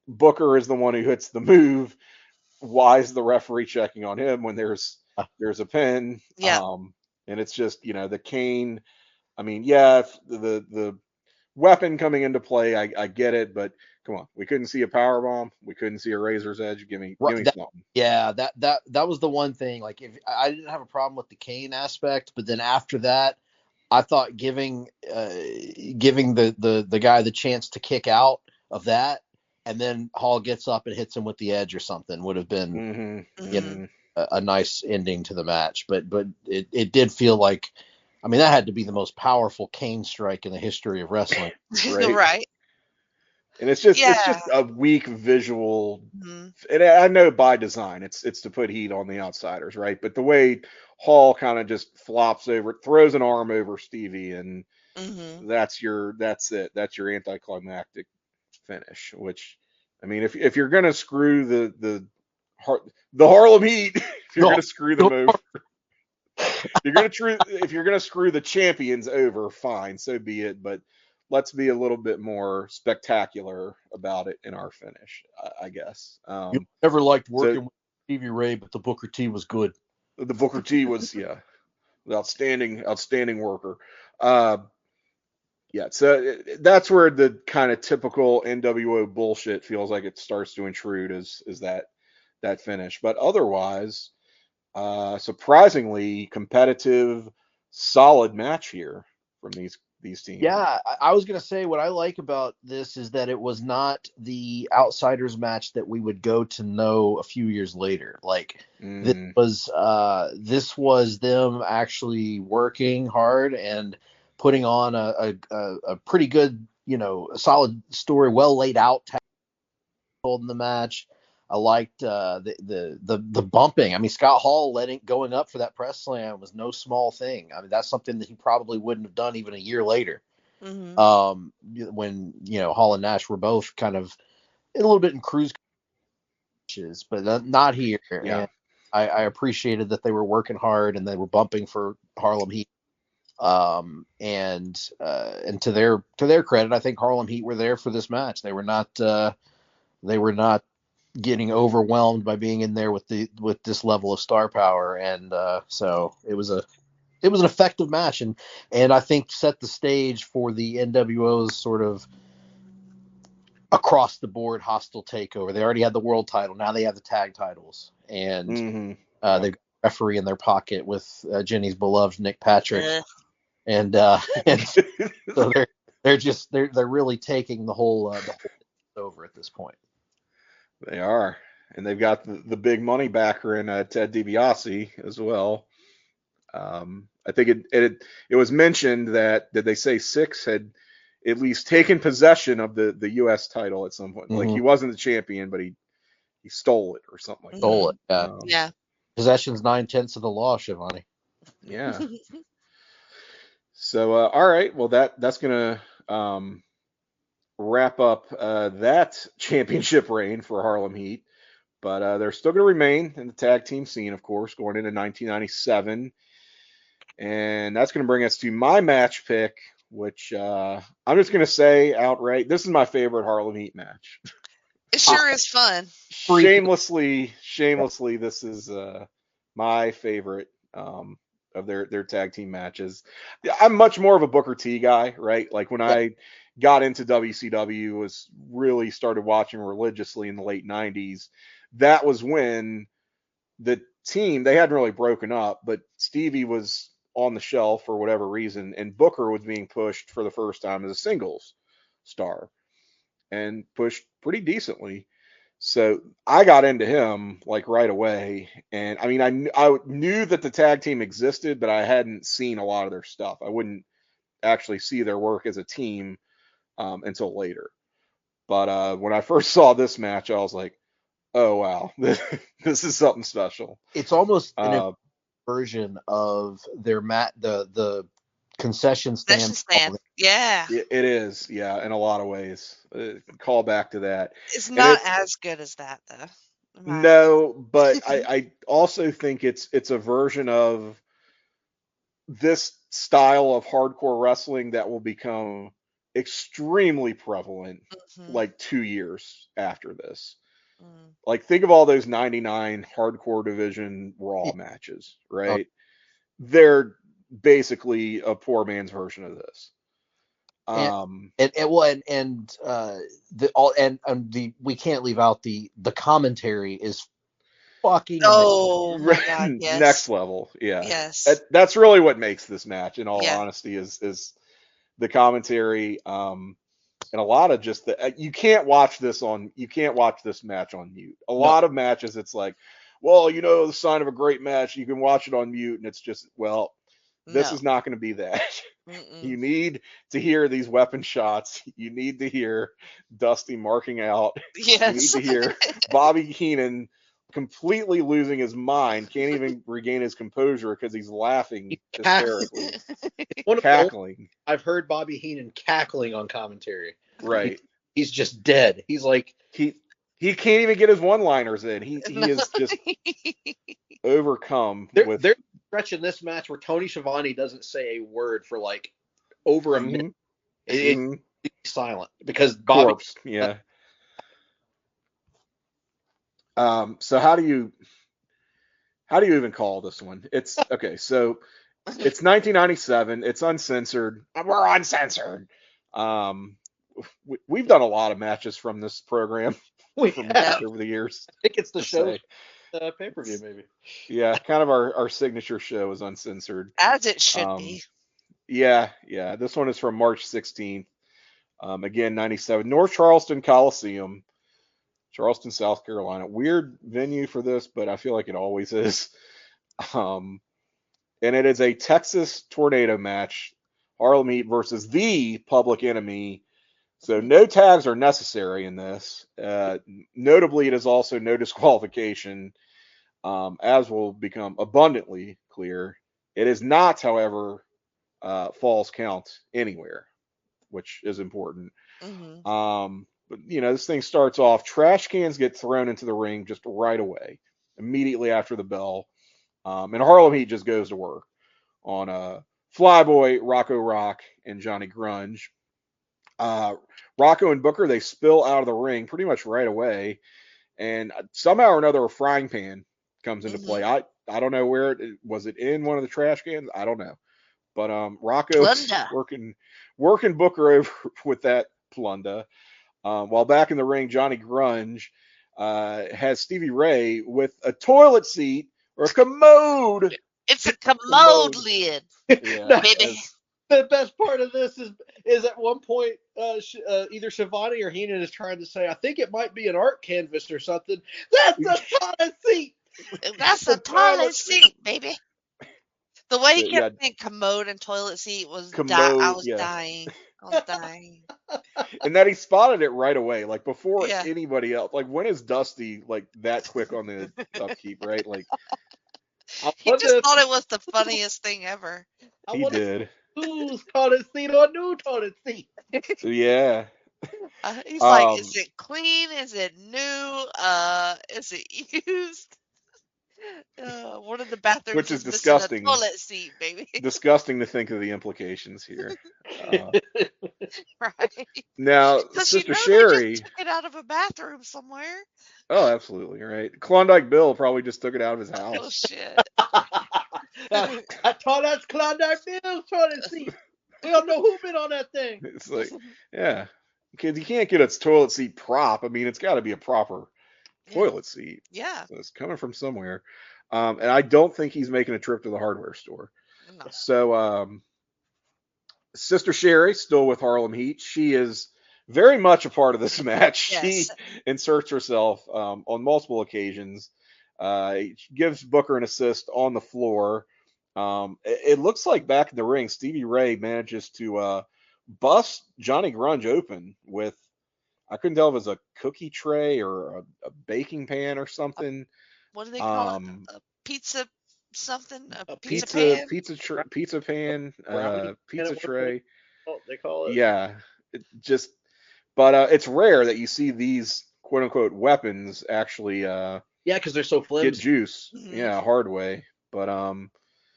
Booker is the one who hits the move. Why is the referee checking on him when there's a pin? Yeah. And it's just, the cane. If the weapon coming into play, I get it, but come on, we couldn't see a power bomb. We couldn't see a razor's edge. Give me something. Yeah, that was the one thing. Like, if I didn't have a problem with the cane aspect, but then after that, I thought giving the guy the chance to kick out of that, and then Hall gets up and hits him with the edge or something would have been a nice ending to the match. But it did feel like I mean, that had to be the most powerful cane strike in the history of wrestling. Right. Right. And it's just Yeah. a weak visual, Mhm. and I know by design it's to put heat on the outsiders, right? But the way Hall kind of just flops over, throws an arm over Stevie, and Mhm. that's it. That's your anticlimactic finish. Which, I mean, if you're gonna screw the Harlem Heat, if you're No, gonna screw them over, if you're gonna screw the champions over, fine, so be it. But let's be a little bit more spectacular about it in our finish, I guess. you never liked So working with Stevie Ray, but the Booker T was good. the Booker T was, yeah, the outstanding worker. Uh, yeah, so that's where the kind of typical NWO bullshit feels like it starts to intrude, is that finish. But otherwise, surprisingly competitive, solid match here from these teams. Yeah, I was going to say what I like about this is that it was not the outsiders match that we would go to know a few years later. Like this was them actually working hard and putting on a pretty good, a solid story, well laid out, told in the match. I liked the bumping. I mean, Scott Hall going up for that press slam was no small thing. I mean, that's something that he probably wouldn't have done even a year later. Mhm. When Hall and Nash were both kind of a little bit in cruise matches, but not here. Yeah. And I appreciated that they were working hard and they were bumping for Harlem Heat. And to their credit, I think Harlem Heat were there for this match. They were not getting overwhelmed by being in there with this level of star power, and so it was an effective match, and I think set the stage for the NWO's sort of across the board hostile takeover. They already had the world title, now they have the tag titles, and they've got a referee in their pocket with Jenny's beloved Nick Patrick, and so they're really taking the whole over at this point. They are, and they've got the big money backer in Ted DiBiase as well. I think it was mentioned that, did they say Six had at least taken possession of the U.S. title at some point? Like, he wasn't the champion, but he stole it or something like Stole that. it. Yeah. Possession's 9/10 of the law, Shivani. Yeah. So all right, well that's gonna wrap up that championship reign for Harlem Heat. But they're still going to remain in the tag team scene, of course, going into 1997. And that's going to bring us to my match pick, which I'm just going to say outright, this is my favorite Harlem Heat match. It sure is fun. Shamelessly, this is my favorite of their tag team matches. I'm much more of a Booker T guy, right? Like when I got into WCW, was really started watching religiously in the late 90s. That was when the team, they hadn't really broken up, but Stevie was on the shelf for whatever reason, and Booker was being pushed for the first time as a singles star and pushed pretty decently. So I got into him like right away, and I mean I knew that the tag team existed, but I hadn't seen a lot of their stuff. I wouldn't actually see their work as a team until later. But when I first saw this match, I was like, oh wow, this is something special. It's almost an version of their the concession stand. Yeah. It is, yeah, in a lot of ways. Call back to that. It's not as good as that though. No, but I also think it's a version of this style of hardcore wrestling that will become extremely prevalent like 2 years after this. Like, think of all those 99 hardcore division Raw matches, right? They're basically a poor man's version of this. We can't leave out the commentary is fucking amazing. My God, yes. Next level, yeah. Yes. That's really what makes this match, in all honesty, is the commentary. And a lot of just you can't watch this match on mute. A lot of matches, it's like, well, the sign of a great match, you can watch it on mute, and it's just, well, This No. is not going to be that. You Mm-mm. need to hear these weapon shots. You need to hear Dusty marking out. You need Yes. to hear Bobby Heenan completely losing his mind, can't even regain his composure because he's laughing hysterically, One of the only cackling. I've heard Bobby Heenan cackling on commentary. Right. He's just dead. He's like, He can't even get his one-liners in. He No. is just overcome with. there's a stretch in this match where Tony Schiavone doesn't say a word for like over a minute. Mhm. It's silent because Bobby. Corpse. Yeah. So how do you even call this one? It's okay. So it's 1997. It's uncensored. We're uncensored. We've done a lot of matches from this program We from have. over the years. I think it's the I'd show say. pay-per-view maybe. Yeah, kind of our signature show is uncensored. As it should be. Yeah. This one is from March 16th. Again, 97. North Charleston Coliseum, Charleston, South Carolina. Weird venue for this, but I feel like it always is. And it is a Texas tornado match. Harlem Heat versus the Public Enemy. So no tags are necessary in this. Notably, it is also no disqualification, as will become abundantly clear. It is not, however, falls count anywhere, which is important. Mm-hmm. But this thing starts off. Trash cans get thrown into the ring just right away, immediately after the bell, and Harlem Heat just goes to work on Flyboy, Rocco Rock, and Johnny Grunge. Rocco and Booker, they spill out of the ring pretty much right away, and somehow or another a frying pan comes into play. I don't know where it was. It in one of the trash cans? I don't know. But Rocco's working Booker over with that plunder. While back in the ring, Johnny Grunge has Stevie Ray with a toilet seat or a commode. It's a commode lid, Yeah, baby. The best part of this is at one point either Schiavone or Heenan is trying to say, I think it might be an art canvas or something. That's a toilet seat. That's a toilet seat, baby. The way he kept yeah, saying commode and toilet seat was commode. I was Yeah. dying. I was dying. And that he spotted it right away, like before Yeah. anybody else. Like when is Dusty like that quick on the upkeep, right? Like He just thought it was the funniest thing ever. he did. Who's toilet seat or new toilet seat? Yeah. He's like, is it clean? Is it new? Is it used? One of the bathrooms Which is missing disgusting. a toilet seat, baby. Disgusting to think of the implications here. Right. Now, Because Sister they Sherri. just took it out of a bathroom somewhere. Oh, absolutely, right. Klondike Bill probably just took it out of his house. Oh, shit. I thought that's Klondike Bill's toilet seat. We don't know who been on that thing. It's like, yeah. Because you can't get its toilet seat prop. I mean, it's got to be a proper toilet seat. Yeah. So it's coming from somewhere. And I don't think he's making a trip to the hardware store. No. So, Sister Sherri, still with Harlem Heat, she is very much a part of this match. Yes. She inserts herself on multiple occasions. She gives Booker an assist on the floor. It looks like back in the ring, Stevie Ray manages to bust Johnny Grunge open with, I couldn't tell if it was a cookie tray or a baking pan or something. What do they call it? A pizza something? A pizza pan? Pizza pan, pizza tray. Oh, they call it. Yeah, but it's rare that you see these quote unquote weapons actually yeah, because they're so flimsy. get juice. Mm-hmm. Yeah, hard way. But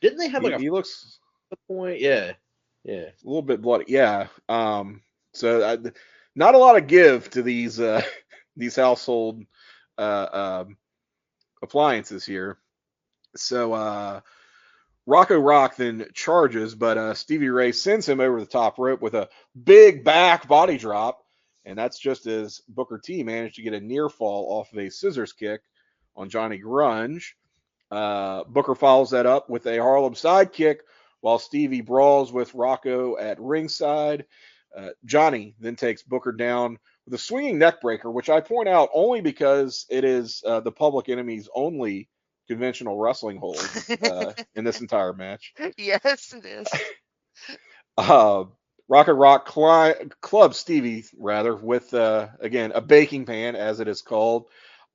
didn't they have like he looks point? Yeah, a little bit bloody. Yeah. So not a lot of give to these household appliances here. So Rocco Rock then charges, but Stevie Ray sends him over the top rope with a big back body drop, and that's just as Booker T managed to get a near fall off of a scissors kick on Johnny Grunge. Booker follows that up with a Harlem sidekick while Stevie brawls with Rocco at ringside. Johnny then takes Booker down with a swinging neck breaker, which I point out only because it is the Public Enemy's only conventional wrestling hold in this entire match. Yes, it is. Rocket Rock Club Stevie, rather, with, again, a baking pan, as it is called.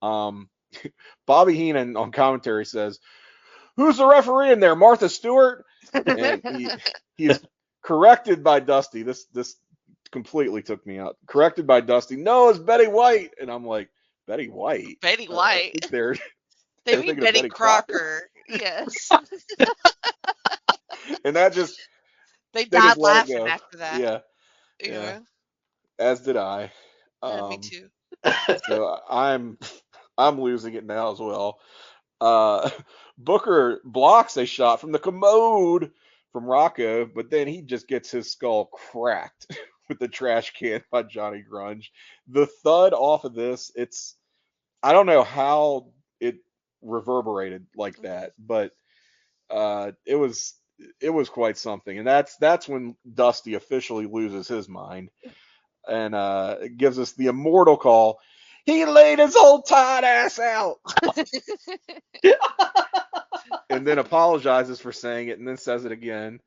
Bobby Heenan on commentary says, "Who's the referee in there? Martha Stewart?" And he's corrected by Dusty. This completely took me out. Corrected by Dusty. "No, it's Betty White." And I'm like, Betty White? Betty I White. think they're They mean thinking of Betty Crocker. Yes. And that just They they just died let it laughing go. after that. Yeah, Yeah. as did I. Me too. So I'm losing it now as well. Booker blocks a shot from the commode from Rocco, but then he just gets his skull cracked with the trash can by Johnny Grunge. The thud off of this, I don't know how it reverberated like that, but it was quite something. And that's when Dusty officially loses his mind and it gives us the immortal call. "He laid his old tight ass out." And then apologizes for saying it and then says it again.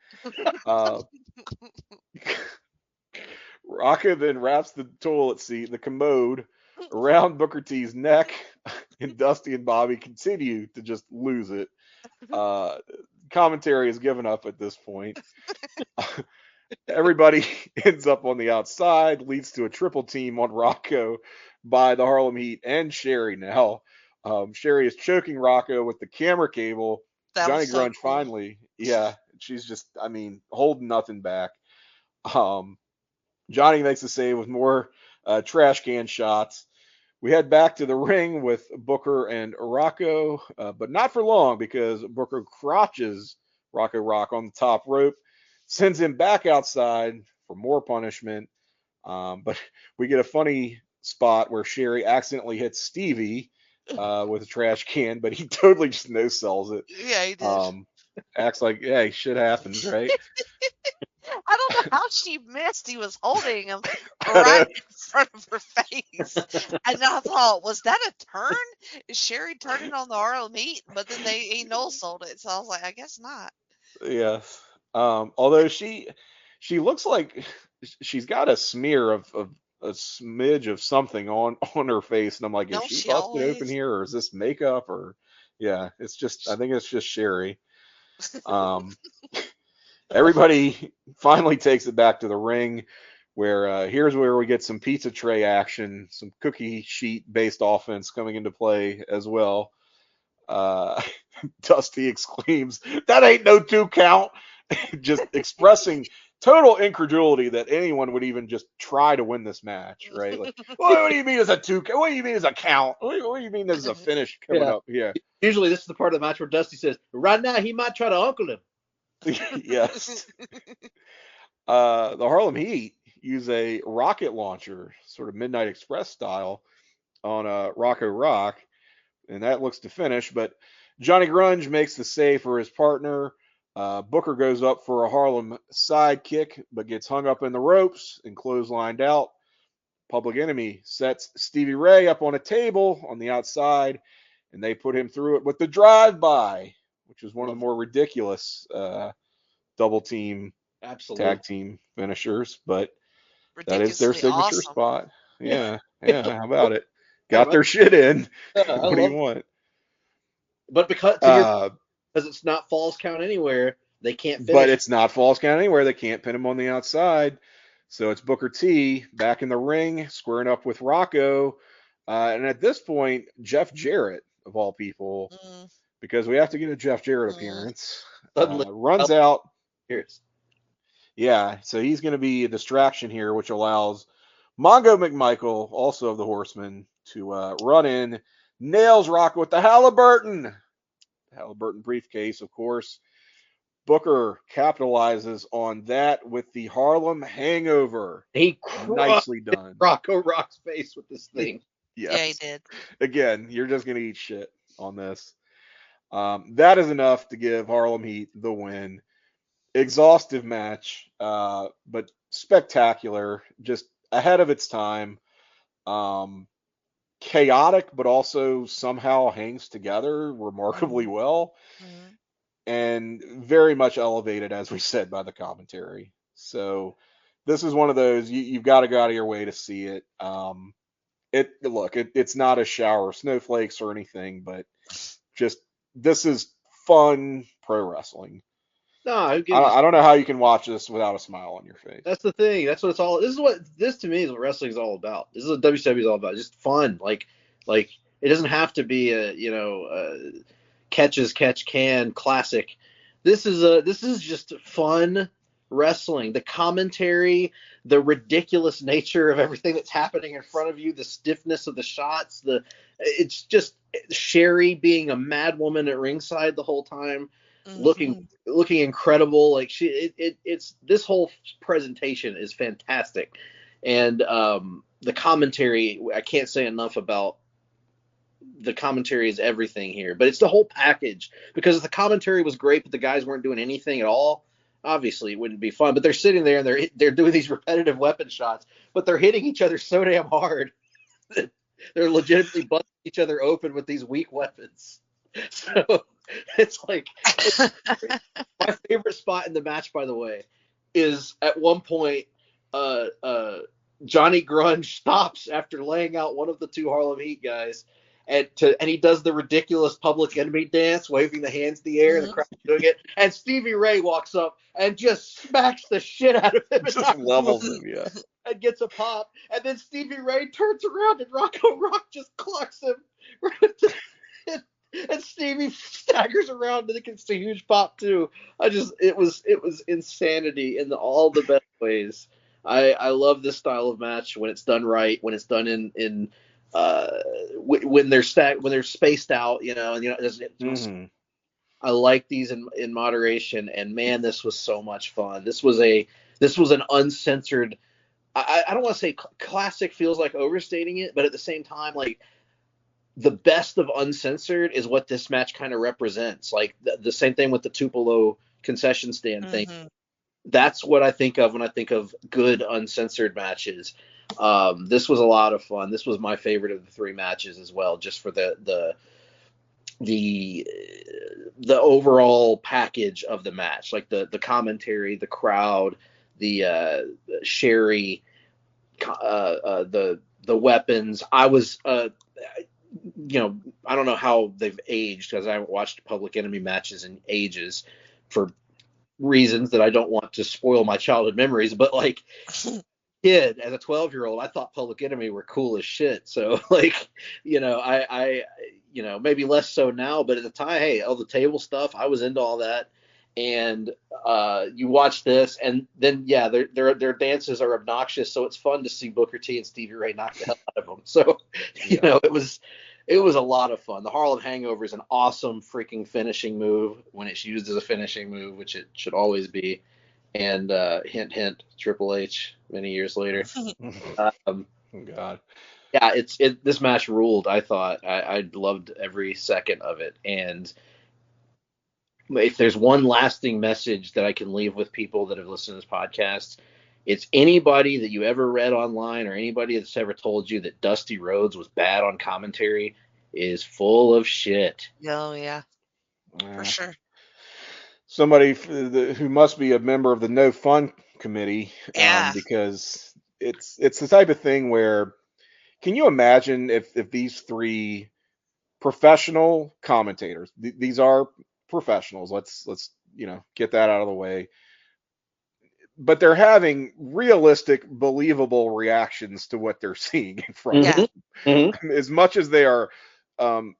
Rocco then wraps the toilet seat, the commode, around Booker T's neck, and Dusty and Bobby continue to just lose it. Commentary has given up at this point. Everybody ends up on the outside, leads to a triple team on Rocco by the Harlem Heat and Sherri now. Sherri is choking Rocco with the camera cable. That Johnny was so Grunge cool. finally, she's just, holding nothing back. Johnny makes a save with more trash can shots. We head back to the ring with Booker and Rocco, but not for long because Booker crotches Rocco Rock on the top rope, sends him back outside for more punishment. But we get a funny spot where Sherri accidentally hits Stevie with a trash can, but he totally just no-sells it. Yeah, he did. Acts like, hey, shit happens, right? I don't know how she missed. He was holding him right in front of her face. And I thought, was that a turn? Is Sherri turning on the Harlem Heat? But then he no sold it. So I was like, I guess not. Yes. Although she looks like she's got a smear of a smidge of something on her face, and I'm like, is Don't she she busted open always? here, or is this makeup, or I think it's just Sherri. Everybody finally takes it back to the ring, where here's where we get some pizza tray action, some cookie sheet based offense coming into play as well. Dusty exclaims, "That ain't no 2 count," just expressing total incredulity that anyone would even just try to win this match, right? Like, what do you mean it's a 2 count? What do you mean it's a count? What do you mean there's a finish coming up here? Usually this is the part of the match where Dusty says, "Right now he might try to uncle him." Yes. The Harlem Heat use a rocket launcher, sort of Midnight Express style, on Rocco Rock, and that looks to finish. But Johnny Grunge makes the save for his partner. Booker goes up for a Harlem sidekick, but gets hung up in the ropes and clotheslined out. Public Enemy sets Stevie Ray up on a table on the outside, and they put him through it with the drive-by, which is one of the more ridiculous double team tag team finishers, but that is their signature awesome. spot. Yeah. How about it? Got their shit in. What do you want? But because it's not falls count anywhere, they can't finish. But it's not falls count anywhere. They can't pin him on the outside. So it's Booker T back in the ring, squaring up with Rocco. And at this point, Jeff Jarrett, of all people, because we have to get a Jeff Jarrett appearance, runs out. Yeah, so he's going to be a distraction here, which allows Mongo McMichael, also of the Horsemen, to run in, nails Rocco with the Halliburton. Halliburton briefcase, of course. Booker capitalizes on that with the Harlem Hangover. He nicely done. Rocco Rock's face with this thing. Yes. Yeah, he did. Again, you're just going to eat shit on this. That is enough to give Harlem Heat the win. Exhaustive match, but spectacular, just ahead of its time. chaotic, but also somehow hangs together remarkably Mhm. well, Mhm. and very much elevated, as we said, by the commentary. So this is one of those you've got to go out of your way to see it. It's not a shower of snowflakes or anything, but just this is fun pro wrestling. No, who gives a I don't know how you can watch this without a smile on your face. That's the thing. That's what it's all. This to me is what wrestling is all about. This is what WCW is all about. Just fun. Like it doesn't have to be a catch as catch can classic. This is just fun wrestling. The commentary, the ridiculous nature of everything that's happening in front of you, the stiffness of the shots, it's just Sherri being a mad woman at ringside the whole time, looking Mhm. looking incredible. Like it's this whole presentation is fantastic, and the commentary, I can't say enough about. The commentary is everything here, but it's the whole package, because if the commentary was great but the guys weren't doing anything at all, obviously it wouldn't be fun. But they're sitting there and they're doing these repetitive weapon shots, but they're hitting each other so damn hard that they're legitimately busting each other open with these weak weapons. So it's like my favorite spot in the match, by the way, is at one point, uh, uh, Johnny Grunge stops after laying out one of the two Harlem Heat guys, and he does the ridiculous Public Enemy dance, waving the hands in the air, and the Mhm. crowd doing it. And Stevie Ray walks up and just smacks the shit out of him and Just knocks him over levels him, yeah. and gets a pop. And then Stevie Ray turns around and Rocco Rock just clocks him. And Stevie staggers around and gets a huge pop too. It was insanity in all the best ways. I love this style of match when it's done right, when it's done in when they're when they're spaced out, and Mm-hmm. I like these in moderation. And man, this was so much fun. This was an uncensored. I don't want to say classic, feels like overstating it, but at the same time, like, the best of uncensored is what this match kind of represents. Like the same thing with the Tupelo concession stand thing. Mhm. That's what I think of when I think of good uncensored matches. This was a lot of fun. This was my favorite of the three matches as well, just for the overall package of the match, like the commentary, the crowd, the Sherri, the weapons. I was I don't know how they've aged, because I haven't watched Public Enemy matches in ages for reasons that I don't want to spoil my childhood memories. But like, kid, as a 12-year-old, I thought Public Enemy were cool as shit. So like, I maybe less so now, but at the time, hey, all the table stuff, I was into all that. And you watch this, and then yeah, their dances are obnoxious, so it's fun to see Booker T and Stevie Ray knock the hell out of them. So Yeah. it was a lot of fun. The Harlem Hangover is an awesome freaking finishing move when it's used as a finishing move, which it should always be. And hint, hint, Triple H many years later. Um, Oh, God. yeah, this match ruled. I thought I loved every second of it. And if there's one lasting message that I can leave with people that have listened to this podcast, it's anybody that you ever read online or anybody that's ever told you that Dusty Rhodes was bad on commentary is full of shit. Oh yeah, for Yeah. sure. Somebody who must be a member of the No Fun Committee, Yeah. because it's the type of thing where, can you imagine if these three professional commentators, these are professionals, let's get that out of the way, but they're having realistic, believable reactions to what they're seeing in front of Yeah. them. As much as they are um,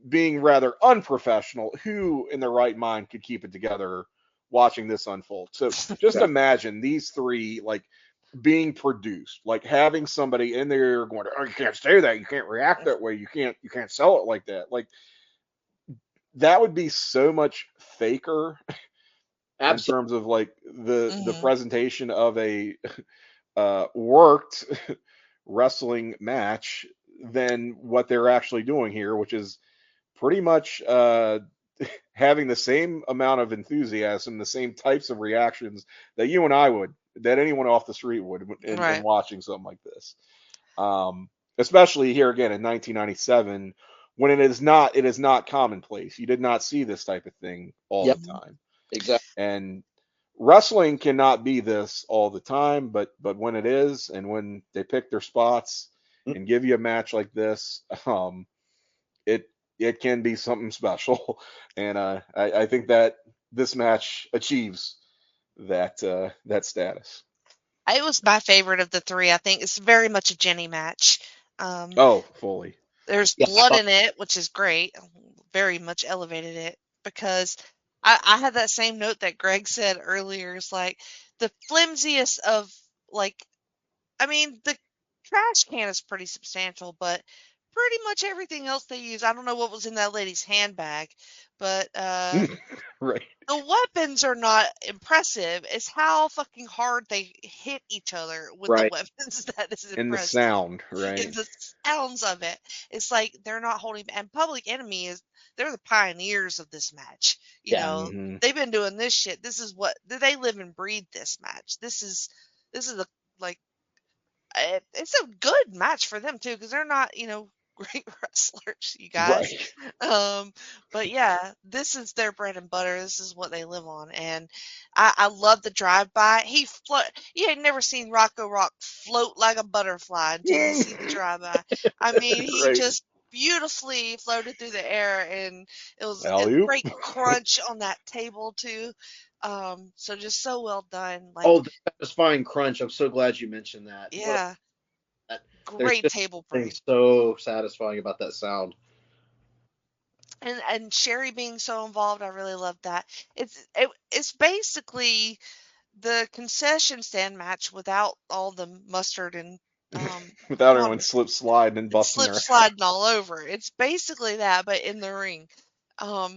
being rather unprofessional, who in their right mind could keep it together watching this unfold? So just Yeah. imagine these three, like, being produced, like having somebody in there going, oh, you can't say that, you can't react that way, you can't sell it like that. Like, that would be so much faker in Absolutely. terms of like the Mhm. presentation of a worked wrestling match than what they're actually doing here, which is pretty much having the same amount of enthusiasm, the same types of reactions that you and I would, that anyone off the street would in Right. watching something like this. especially here again in 1997, when it is not commonplace. You did not see this type of thing all Yep. the time. Exactly. And wrestling cannot be this all the time, but when it is, and when they pick their spots and give you a match like this, it can be something special. And I think that this match achieves that status. It was my favorite of the three. I think it's very much a Jenny match. Oh, fully. There's Yeah, blood in it, which is great. Very much elevated it because I had that same note that Greg said earlier. It's like the flimsiest of like, I mean, the trash can is pretty substantial, but pretty much everything else they use. I don't know what was in that lady's handbag, but Right. the weapons are not impressive. It's how fucking hard they hit each other with the Right. weapons that is And the impressive. sound, right? And the sounds of it. It's like they're not holding. And Public Enemy they're the pioneers of this match. You Yeah. know, Mhm. they've been doing this shit. This is what they live and breathe. This match. This is a like it's a good match for them too because they're not great wrestlers, you guys. Right. But yeah, this is their bread and butter. This is what they live on, and I love the drive by. You ain't never seen Rocco Rock float like a butterfly until you see the drive by. I mean, he Right. just beautifully floated through the air, and it was a Alley-oop. great crunch on that table too. So just so well done. Like, Oh, the satisfying crunch. I'm so glad you mentioned that. yeah, There's great just table something break. so satisfying about that sound. And Sherri being so involved, I really love that. It's basically the concession stand match without all the mustard and Without everyone condom- sliding and busting slip their. sliding all over. It's basically that, but in the ring.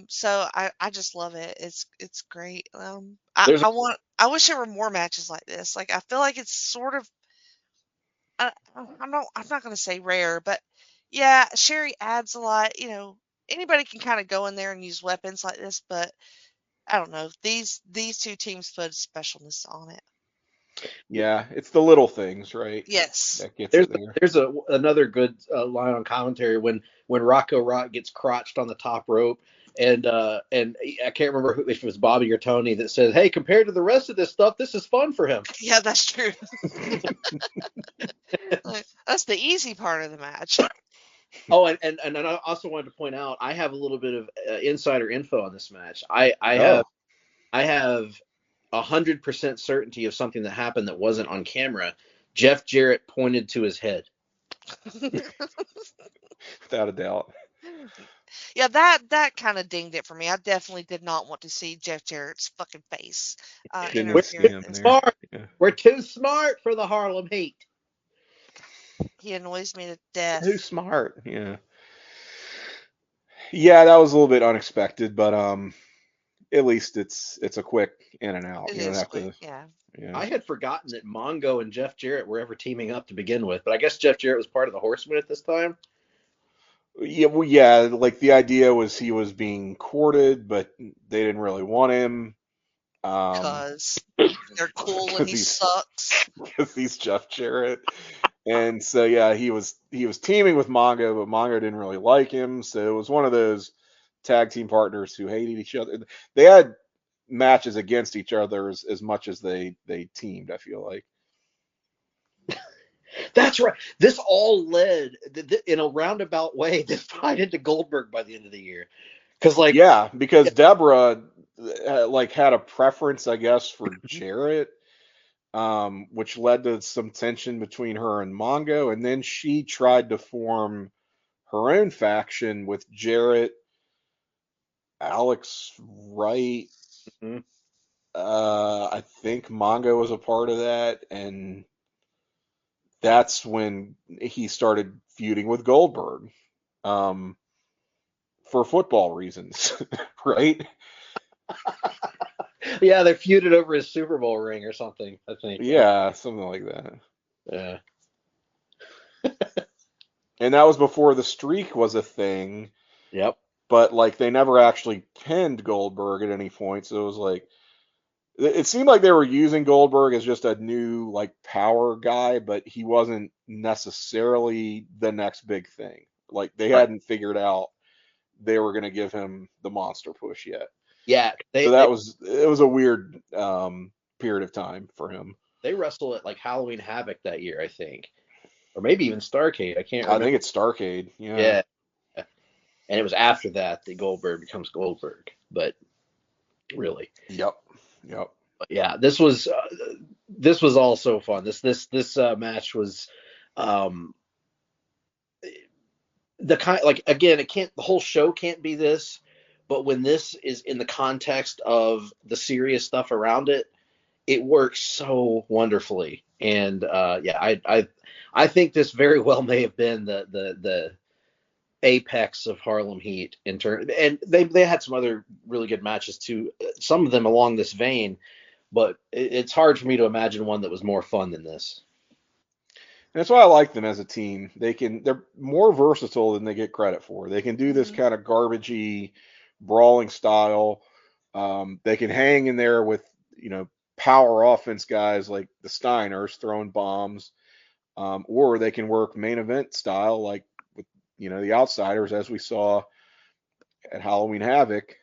So I just love it. It's great. There's I wish there were more matches like this. Like I feel like it's sort of I'm not gonna say rare, but yeah, Sherri adds a lot. Anybody can kind of go in there and use weapons like this, but I don't know. These two teams put specialness on it. Yeah, it's the little things, right? Yes. That gets there's it there. there's another good line on commentary when Rocco Rock gets crotched on the top rope, and I can't remember if it was Bobby or Tony that says, "Hey, compared to the rest of this stuff, this is fun for him." Yeah, that's true. That's the easy part of the match. Oh, and I also wanted to point out I have a little bit of insider info on this match. I Oh, have 100% certainty of something that happened that wasn't on camera. Jeff Jarrett pointed to his head. without a doubt. Yeah, that kind of dinged it for me. I definitely did not want to see Jeff Jarrett's fucking face Didn't We're need to interfere see too with him this. there. smart. Yeah. We're too smart for the Harlem Heat. He annoys me to death. Too smart. Yeah. Yeah, that was a little bit unexpected, but at least it's a quick in and out. It You don't is have quick, to. yeah. Yeah. I had forgotten that Mongo and Jeff Jarrett were ever teaming up to begin with, but I guess Jeff Jarrett was part of the Horsemen at this time. Yeah, well, yeah, like the idea was he was being courted, but they didn't really want him. Because they're cool when because he he's sucks. because he's Jeff Jarrett. And so yeah, he was teaming with Mongo, but Mongo didn't really like him. So it was one of those tag team partners who hated each other. They had matches against each other as much as they teamed, I feel like. That's right. This all led in a roundabout way. This tied into Goldberg by the end of the year, because Yeah, because Deborah like had a preference, I guess, for Jarrett, which led to some tension between her and Mongo, and then she tried to form her own faction with Jarrett, Alex Wright. Mhm. I think Mongo was a part of that, and that's when he started feuding with Goldberg, um, for football reasons, right? Yeah, they feuded over his Super Bowl ring or something. I think. Yeah, something like that. Yeah. And that was before the streak was a thing, Yep. but like they never actually pinned Goldberg at any point, so it was like It seemed like they were using Goldberg as just a new like power guy, but he wasn't necessarily the next big thing. Like they Right. hadn't figured out they were going to give him the monster push yet. Yeah, So it was a weird period of time for him. they wrestled at like Halloween Havoc that year, I think, or maybe even Starrcade. I can't I remember. think it's Starrcade. Yeah. Yeah, and it was after that Goldberg becomes Goldberg. But really, Yep. but yeah, this was all so fun. This match was um, the kind, like, again, it can't, the whole show can't be this, but when this is in the context of the serious stuff around it, it works so wonderfully. And yeah, I think this very well may have been the apex of Harlem Heat in turn, and they had some other really good matches too, some of them along this vein, but it's hard for me to imagine one that was more fun than this. And that's why I like them as a team. They're more versatile than they get credit for. They can do this Mhm. kind of garbagey brawling style. They can hang in there with, power offense guys like the Steiners throwing bombs. Or they can work main event style like with, the Outsiders, as we saw at Halloween Havoc.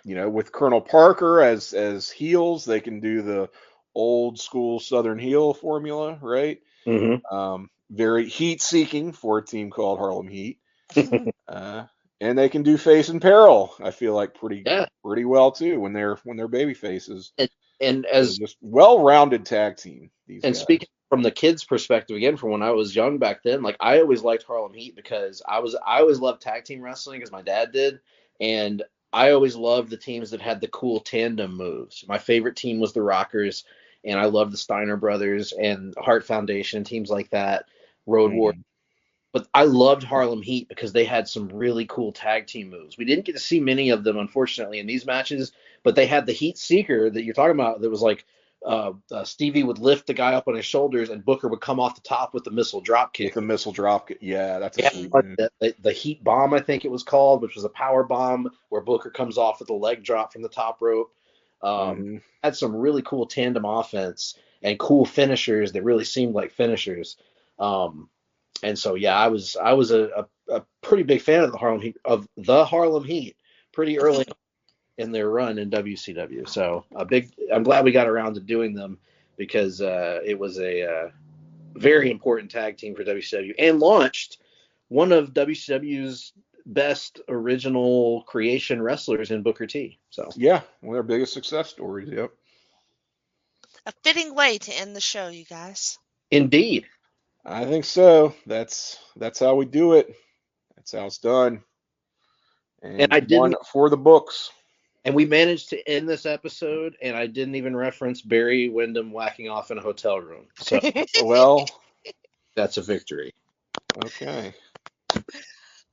With Colonel Parker as heels, they can do the old school Southern heel formula, right? Very heat seeking for a team called Harlem Heat. And they can do face and peril, I feel like pretty Yeah, well too when they're baby faces. and So just well-rounded tag team, these and guys. speaking from the kids' perspective, again, from when I was young back then, like I always liked Harlem Heat because I always loved tag team wrestling because my dad did, and I always loved the teams that had the cool tandem moves. My favorite team was the Rockers, and I loved the Steiner Brothers and Hart Foundation, teams like that, Road War. But I loved Harlem Heat because they had some really cool tag team moves. We didn't get to see many of them, unfortunately, in these matches, but they had the Heat Seeker that you're talking about that was like Stevie would lift the guy up on his shoulders and Booker would come off the top with the missile drop kick. With the missile drop kick. Yeah, that's a Yeah, sweet move. the Heat Bomb, I think it was called, which was a power bomb where Booker comes off with a leg drop from the top rope. Had some really cool tandem offense and cool finishers that really seemed like finishers. And so, yeah, I was a pretty big fan of the Harlem Heat pretty early in their run in WCW. So I'm glad we got around to doing them because it was a very important tag team for WCW and launched one of WCW's best original creation wrestlers in Booker T. So yeah, one of their biggest success stories. Yep. A fitting way to end the show, you guys. Indeed. I think so. That's how we do it. That's how it's done. And I didn't one for the books. And we managed to end this episode, and I didn't even reference Barry Windham whacking off in a hotel room. So, well, that's a victory. Okay.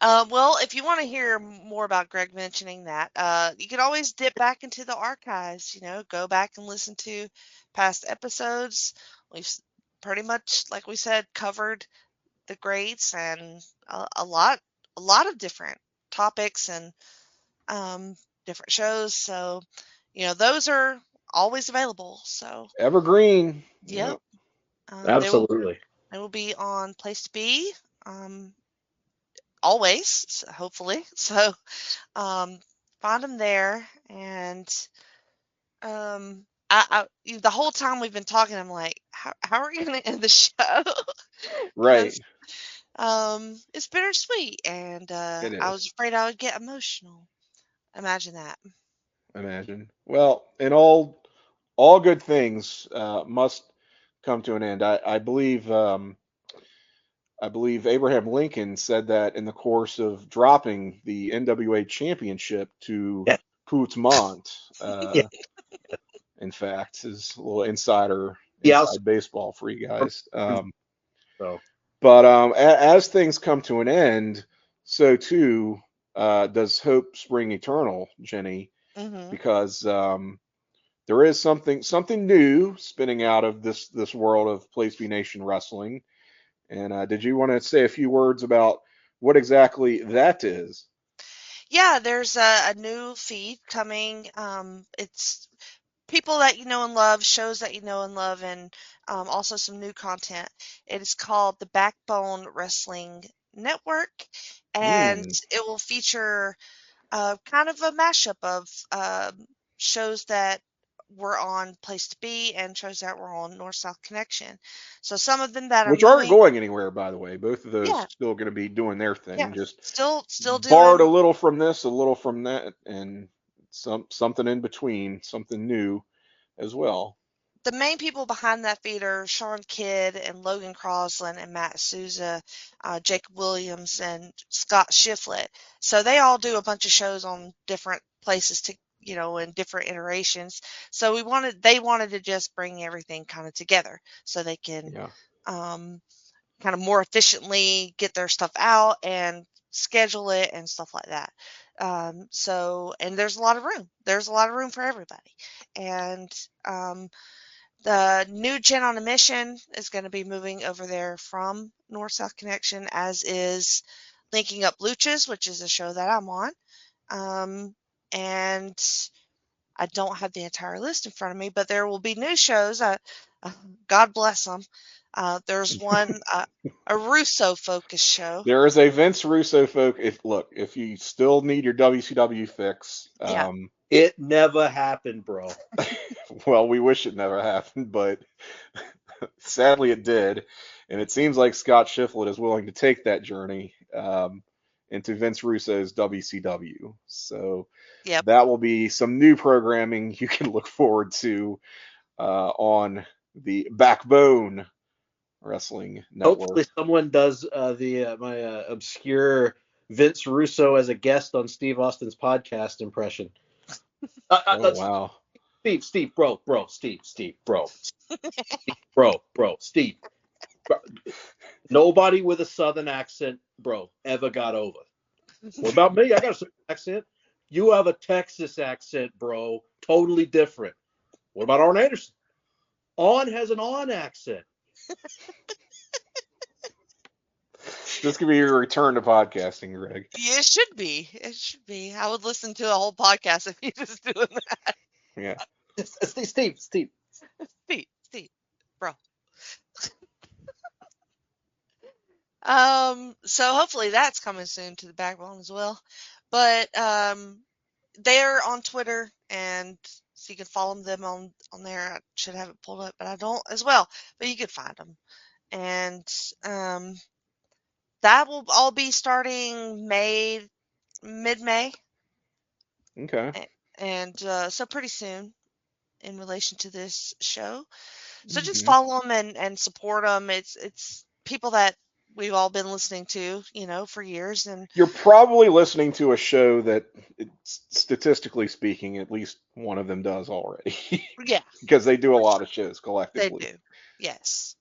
Well, if you want to hear more about Greg mentioning that, you can always dip back into the archives, go back and listen to past episodes. We've pretty much, like we said, covered the greats and a lot of different topics and different shows. So, those are always available. So evergreen. Yep. Absolutely. They will be on Place to Be. Always, hopefully. So, find them there. And the whole time we've been talking, I'm like, how are we going to end the show? Right. It's bittersweet, and I was afraid I would get emotional. Imagine that. Imagine. Well, and all good things must come to an end. I believe Abraham Lincoln said that in the course of dropping the NWA championship to Pootsmont. In fact, is a little inside baseball for you guys. But as things come to an end, so too does hope spring eternal, Jenny, because there is something new spinning out of this world of Place B Nation wrestling. And did you want to say a few words about what exactly that is? Yeah, there's a new feed coming. It's people that you know and love, shows that you know and love, and also some new content. It is called the Backbone Wrestling Network, and Mm. it will feature kind of a mashup of shows that were on Place to Be and shows that were on North South Connection. So some of them that are Which aren't moving, going anywhere, by the way. Both of those yeah, still going to be doing their yeah, thing, just still borrowed a doing. little from this, a little from that, and something in between, something new as well. The main people behind that feed are Sean Kidd and Logan Crosland and Matt Souza, Jacob Williams and Scott Shiflett. So they all do a bunch of shows on different places to, in different iterations. So they wanted to just bring everything kind of together so they can Yeah. kind of more efficiently get their stuff out and schedule it and stuff like that. And there's a lot of room. There's a lot of room for everybody. And the new Gen on a Mission is going to be moving over there from North South Connection, as is Linking Up Luchas, which is a show that I'm on. And I don't have the entire list in front of me, but there will be new shows. God bless them. There's one, a Russo focused show. There is a Vince Russo if you still need your WCW fix, Yeah. It never happened, bro. well, we wish it never happened, but sadly it did. And it seems like Scott Shiflett is willing to take that journey into Vince Russo's WCW. So Yep. that will be some new programming you can look forward to on the Backbone Wrestling Network. Hopefully, someone does my obscure Vince Russo as a guest on Steve Austin's podcast impression. Oh, wow. Steve, bro, Steve, bro. Nobody with a Southern accent, bro, ever got over. What about me? I got a Southern accent. You have a Texas accent, bro. Totally different. What about Arn Anderson? Arn has an Arn accent. This could be your return to podcasting, Greg. It should be. It should be. I would listen to a whole podcast if you just doing that. Yeah. Steve. Steve, bro. So hopefully that's coming soon to the Backbone as well. But they're on Twitter, and so you can follow them on there. I should have it pulled up, but I don't as well. But you can find them, and that will all be starting mid-May, Okay. and so pretty soon in relation to this show. So just Mhm. follow them and support them. It's people that we've all been listening to, for years. And You're probably listening to a show that, statistically speaking, at least one of them does already. yeah, Because they do a lot of shows they collectively. do. Yes.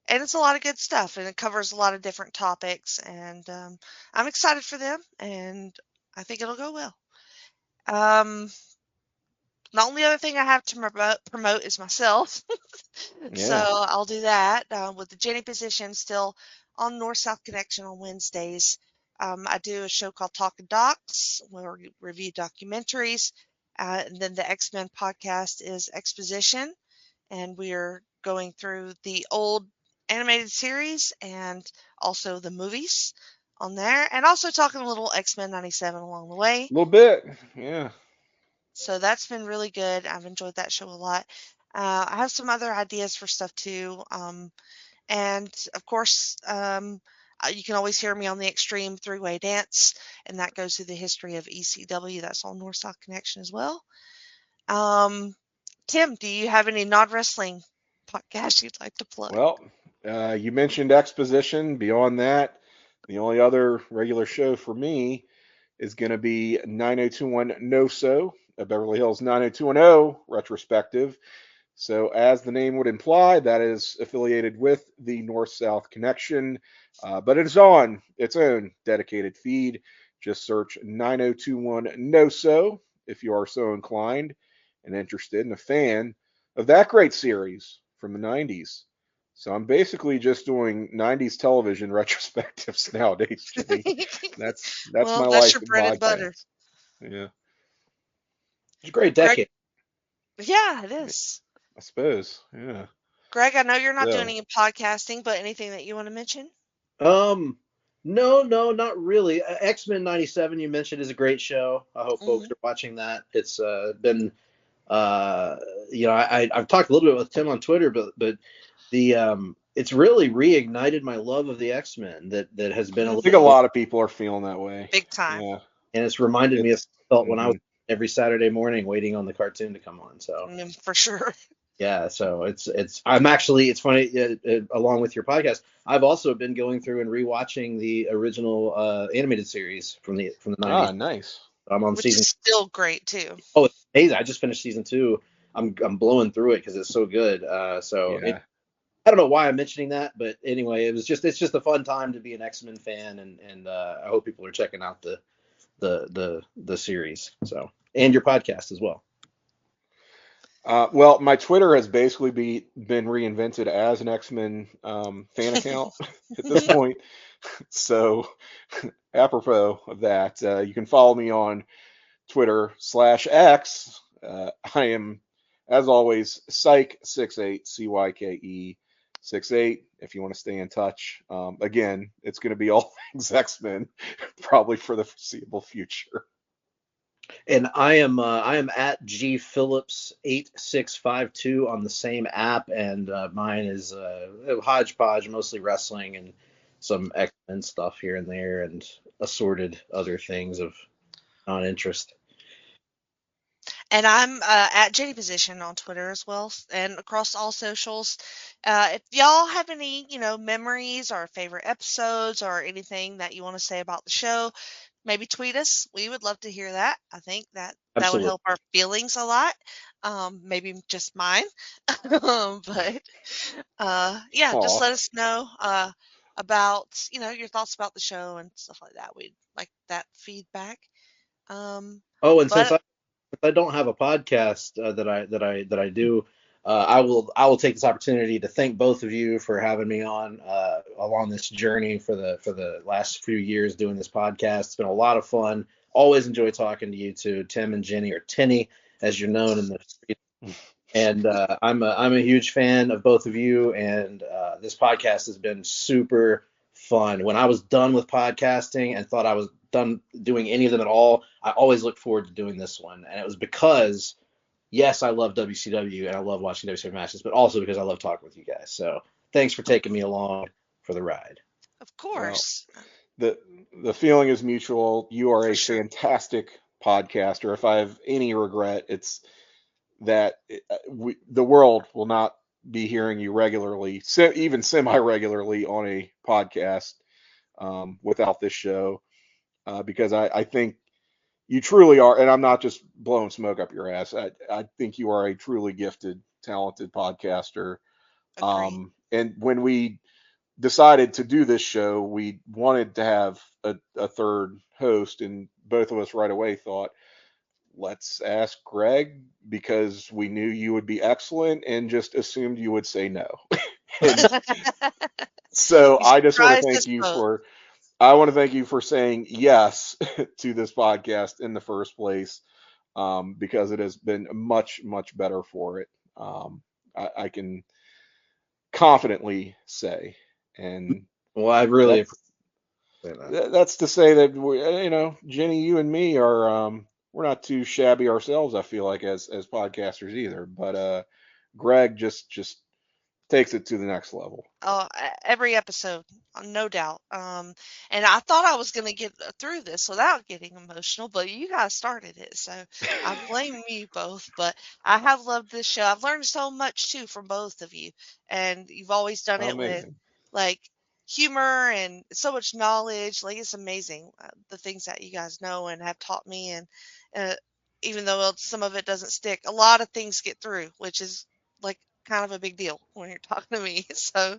And it's a lot of good stuff, and it covers a lot of different topics. And I'm excited for them, and I think it'll go well. The only other thing I have to promote is myself. So Yeah. I'll do that with the Jenny position still on North-South Connection on Wednesdays. I do a show called Talking Docs where we review documentaries. And then the X-Men podcast is Exposition. And we are going through the old animated series and also the movies on there. And also talking a little X-Men 97 along the way. A little bit. Yeah. So that's been really good. I've enjoyed that show a lot. I have some other ideas for stuff too. And of course, you can always hear me on the Extreme Three-Way Dance, and that goes through the history of ECW. That's on North-South Connection as well. Tim, do you have any non-wrestling podcasts you'd like to plug? Well, you mentioned Exposition. Beyond that, the only other regular show for me is going to be 9021 No-So, a Beverly Hills 90210 retrospective. So, as the name would imply, that is affiliated with the North-South Connection, but it is on its own dedicated feed. Just search 9021 No-So if you are so inclined and interested and a fan of that great series from the 90s. So I'm basically just doing 90s television retrospectives nowadays, Jimmy. That's Well, my that's life your in bread and butter. podcasts. Yeah, It's a great Greg, decade. yeah, it is. I suppose. Yeah. Greg, I know you're not doing So, any podcasting, but anything that you want to mention? No, not really. X-Men '97 you mentioned is a great show. I hope folks Hmm. are watching that. It's been I've talked a little bit with Tim on Twitter, but the it's really reignited my love of the X-Men that has been a I little think a bit, lot of people are feeling that way. Big time. Yeah. and it's reminded me of how I felt when I was Mhm. every Saturday morning waiting on the cartoon to come on. So For sure. yeah, so it's funny, along with your podcast, I've also been going through and rewatching the original animated series from the '90s. Ah, nice. I'm on Which season. is still great too. Oh, it's amazing! I just finished season 2. I'm blowing through it because it's so good. Yeah. I don't know why I'm mentioning that, but anyway, it's just a fun time to be an X-Men fan, and I hope people are checking out the series. So, and your podcast as well. Well, my Twitter has basically been reinvented as an X-Men fan account at this point. So, apropos of that, you can follow me on Twitter/X. I am, as always, Psych68, CYKE68. If you want to stay in touch, again, it's going to be all things X-Men, probably for the foreseeable future. And I am at G Phillips 8652 on the same app, and mine is hodgepodge, mostly wrestling and some X-Men stuff here and there, and assorted other things of non-interest. And I'm at JD Position on Twitter as well, and across all socials. If y'all have any, memories or favorite episodes or anything that you want to say about the show, maybe tweet us. We would love to hear that. I think that would Absolutely. help our feelings a lot. Maybe just mine. But yeah, just Aw. let us know about, your thoughts about the show and stuff like that. We'd like that feedback. Oh, and since But I don't have a podcast that I do, I will take this opportunity to thank both of you for having me on along this journey for the last few years doing this podcast. It's been a lot of fun. Always enjoy talking to you two, Tim and Jenny, or Tinny as you're known in the street. And I'm a huge fan of both of you, and this podcast has been super fun. When I was done with podcasting and thought I was done doing any of them at all, I always looked forward to doing this one, and it was because, yes, I love WCW and I love watching WCW matches, but also because I love talking with you guys. So thanks for taking me along for the ride. of Well, course, the feeling is mutual. You are for a sure. fantastic podcaster. If I have any regret, it's that the world will not be hearing you regularly, even semi-regularly on a podcast without this show, because I think you truly are, and I'm not just blowing smoke up your ass. I think you are a truly gifted, talented podcaster. Agree. And when we decided to do this show, we wanted to have a third host, and both of us right away thought, let's ask Greg because we knew you would be excellent and just assumed you would say no. And so You I just want to surprised thank us you both. for saying yes to this podcast in the first place, because it has been much, much better for it. I can confidently say, and Well, I really that's appreciate that. that's to say that Jenny, you and me are we're not too shabby ourselves. I feel like as podcasters either, but Greg just takes it to the next level. Oh, every episode, no doubt. And I thought I was going to get through this without getting emotional, but you guys started it, so I blame you both. But I have loved this show. I've learned so much too from both of you, and you've always done it with Amazing. like humor and so much knowledge. Like it's amazing the things that you guys know and have taught me, and uh, even though some of it doesn't stick, a lot of things get through, which is like kind of a big deal when you're talking to me. So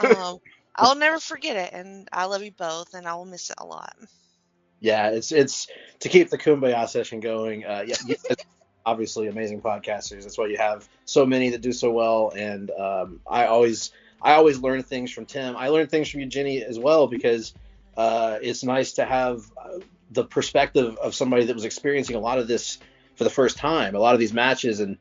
um, I'll never forget it, and I love you both, and I will miss it a lot. Yeah, it's to keep the Kumbaya session going. Yeah, obviously amazing podcasters. That's why you have so many that do so well. And I always learn things from Tim. I learn things from you, Jenny, as well, because it's nice to have the perspective of somebody that was experiencing a lot of this for the first time, a lot of these matches, and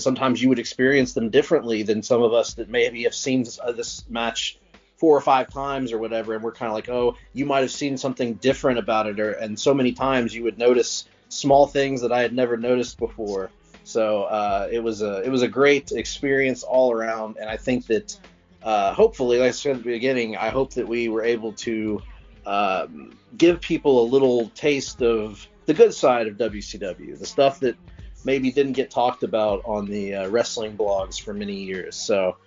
sometimes you would experience them differently than some of us that maybe have seen this match 4 or 5 times or whatever, and we're kind of like, oh, you might have seen something different about it, and so many times you would notice small things that I had never noticed before. So it was a great experience all around, and I think that hopefully, like I said at the beginning, I hope that we were able to give people a little taste of the good side of WCW, the stuff that maybe didn't get talked about on the wrestling blogs for many years. So,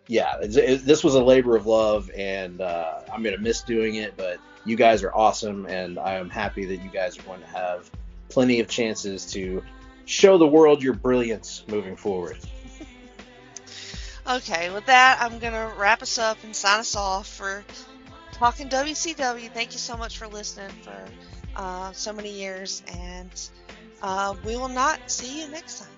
this was a labor of love, and I'm going to miss doing it, but you guys are awesome, and I am happy that you guys are going to have plenty of chances to show the world your brilliance moving forward. Okay, with that, I'm going to wrap us up and sign us off for Talking WCW. Thank you so much for listening for so many years, and we will not see you next time.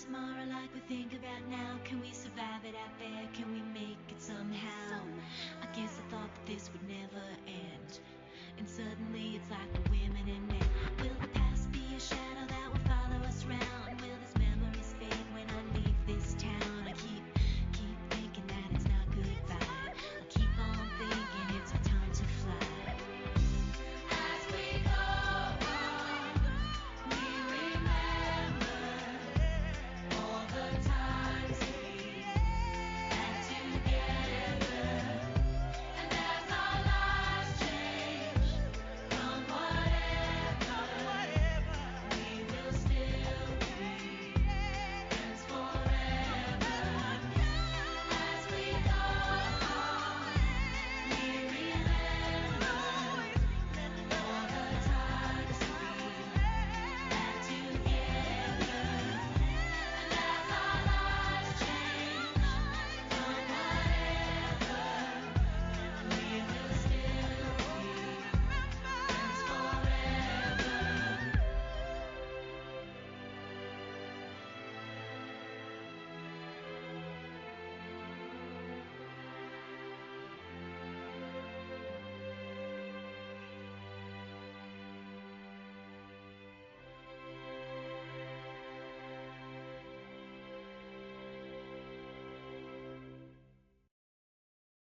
Tomorrow like we think about now. Can we survive it out there? Can we make it somehow? I guess I thought that this would never end, and suddenly it's like the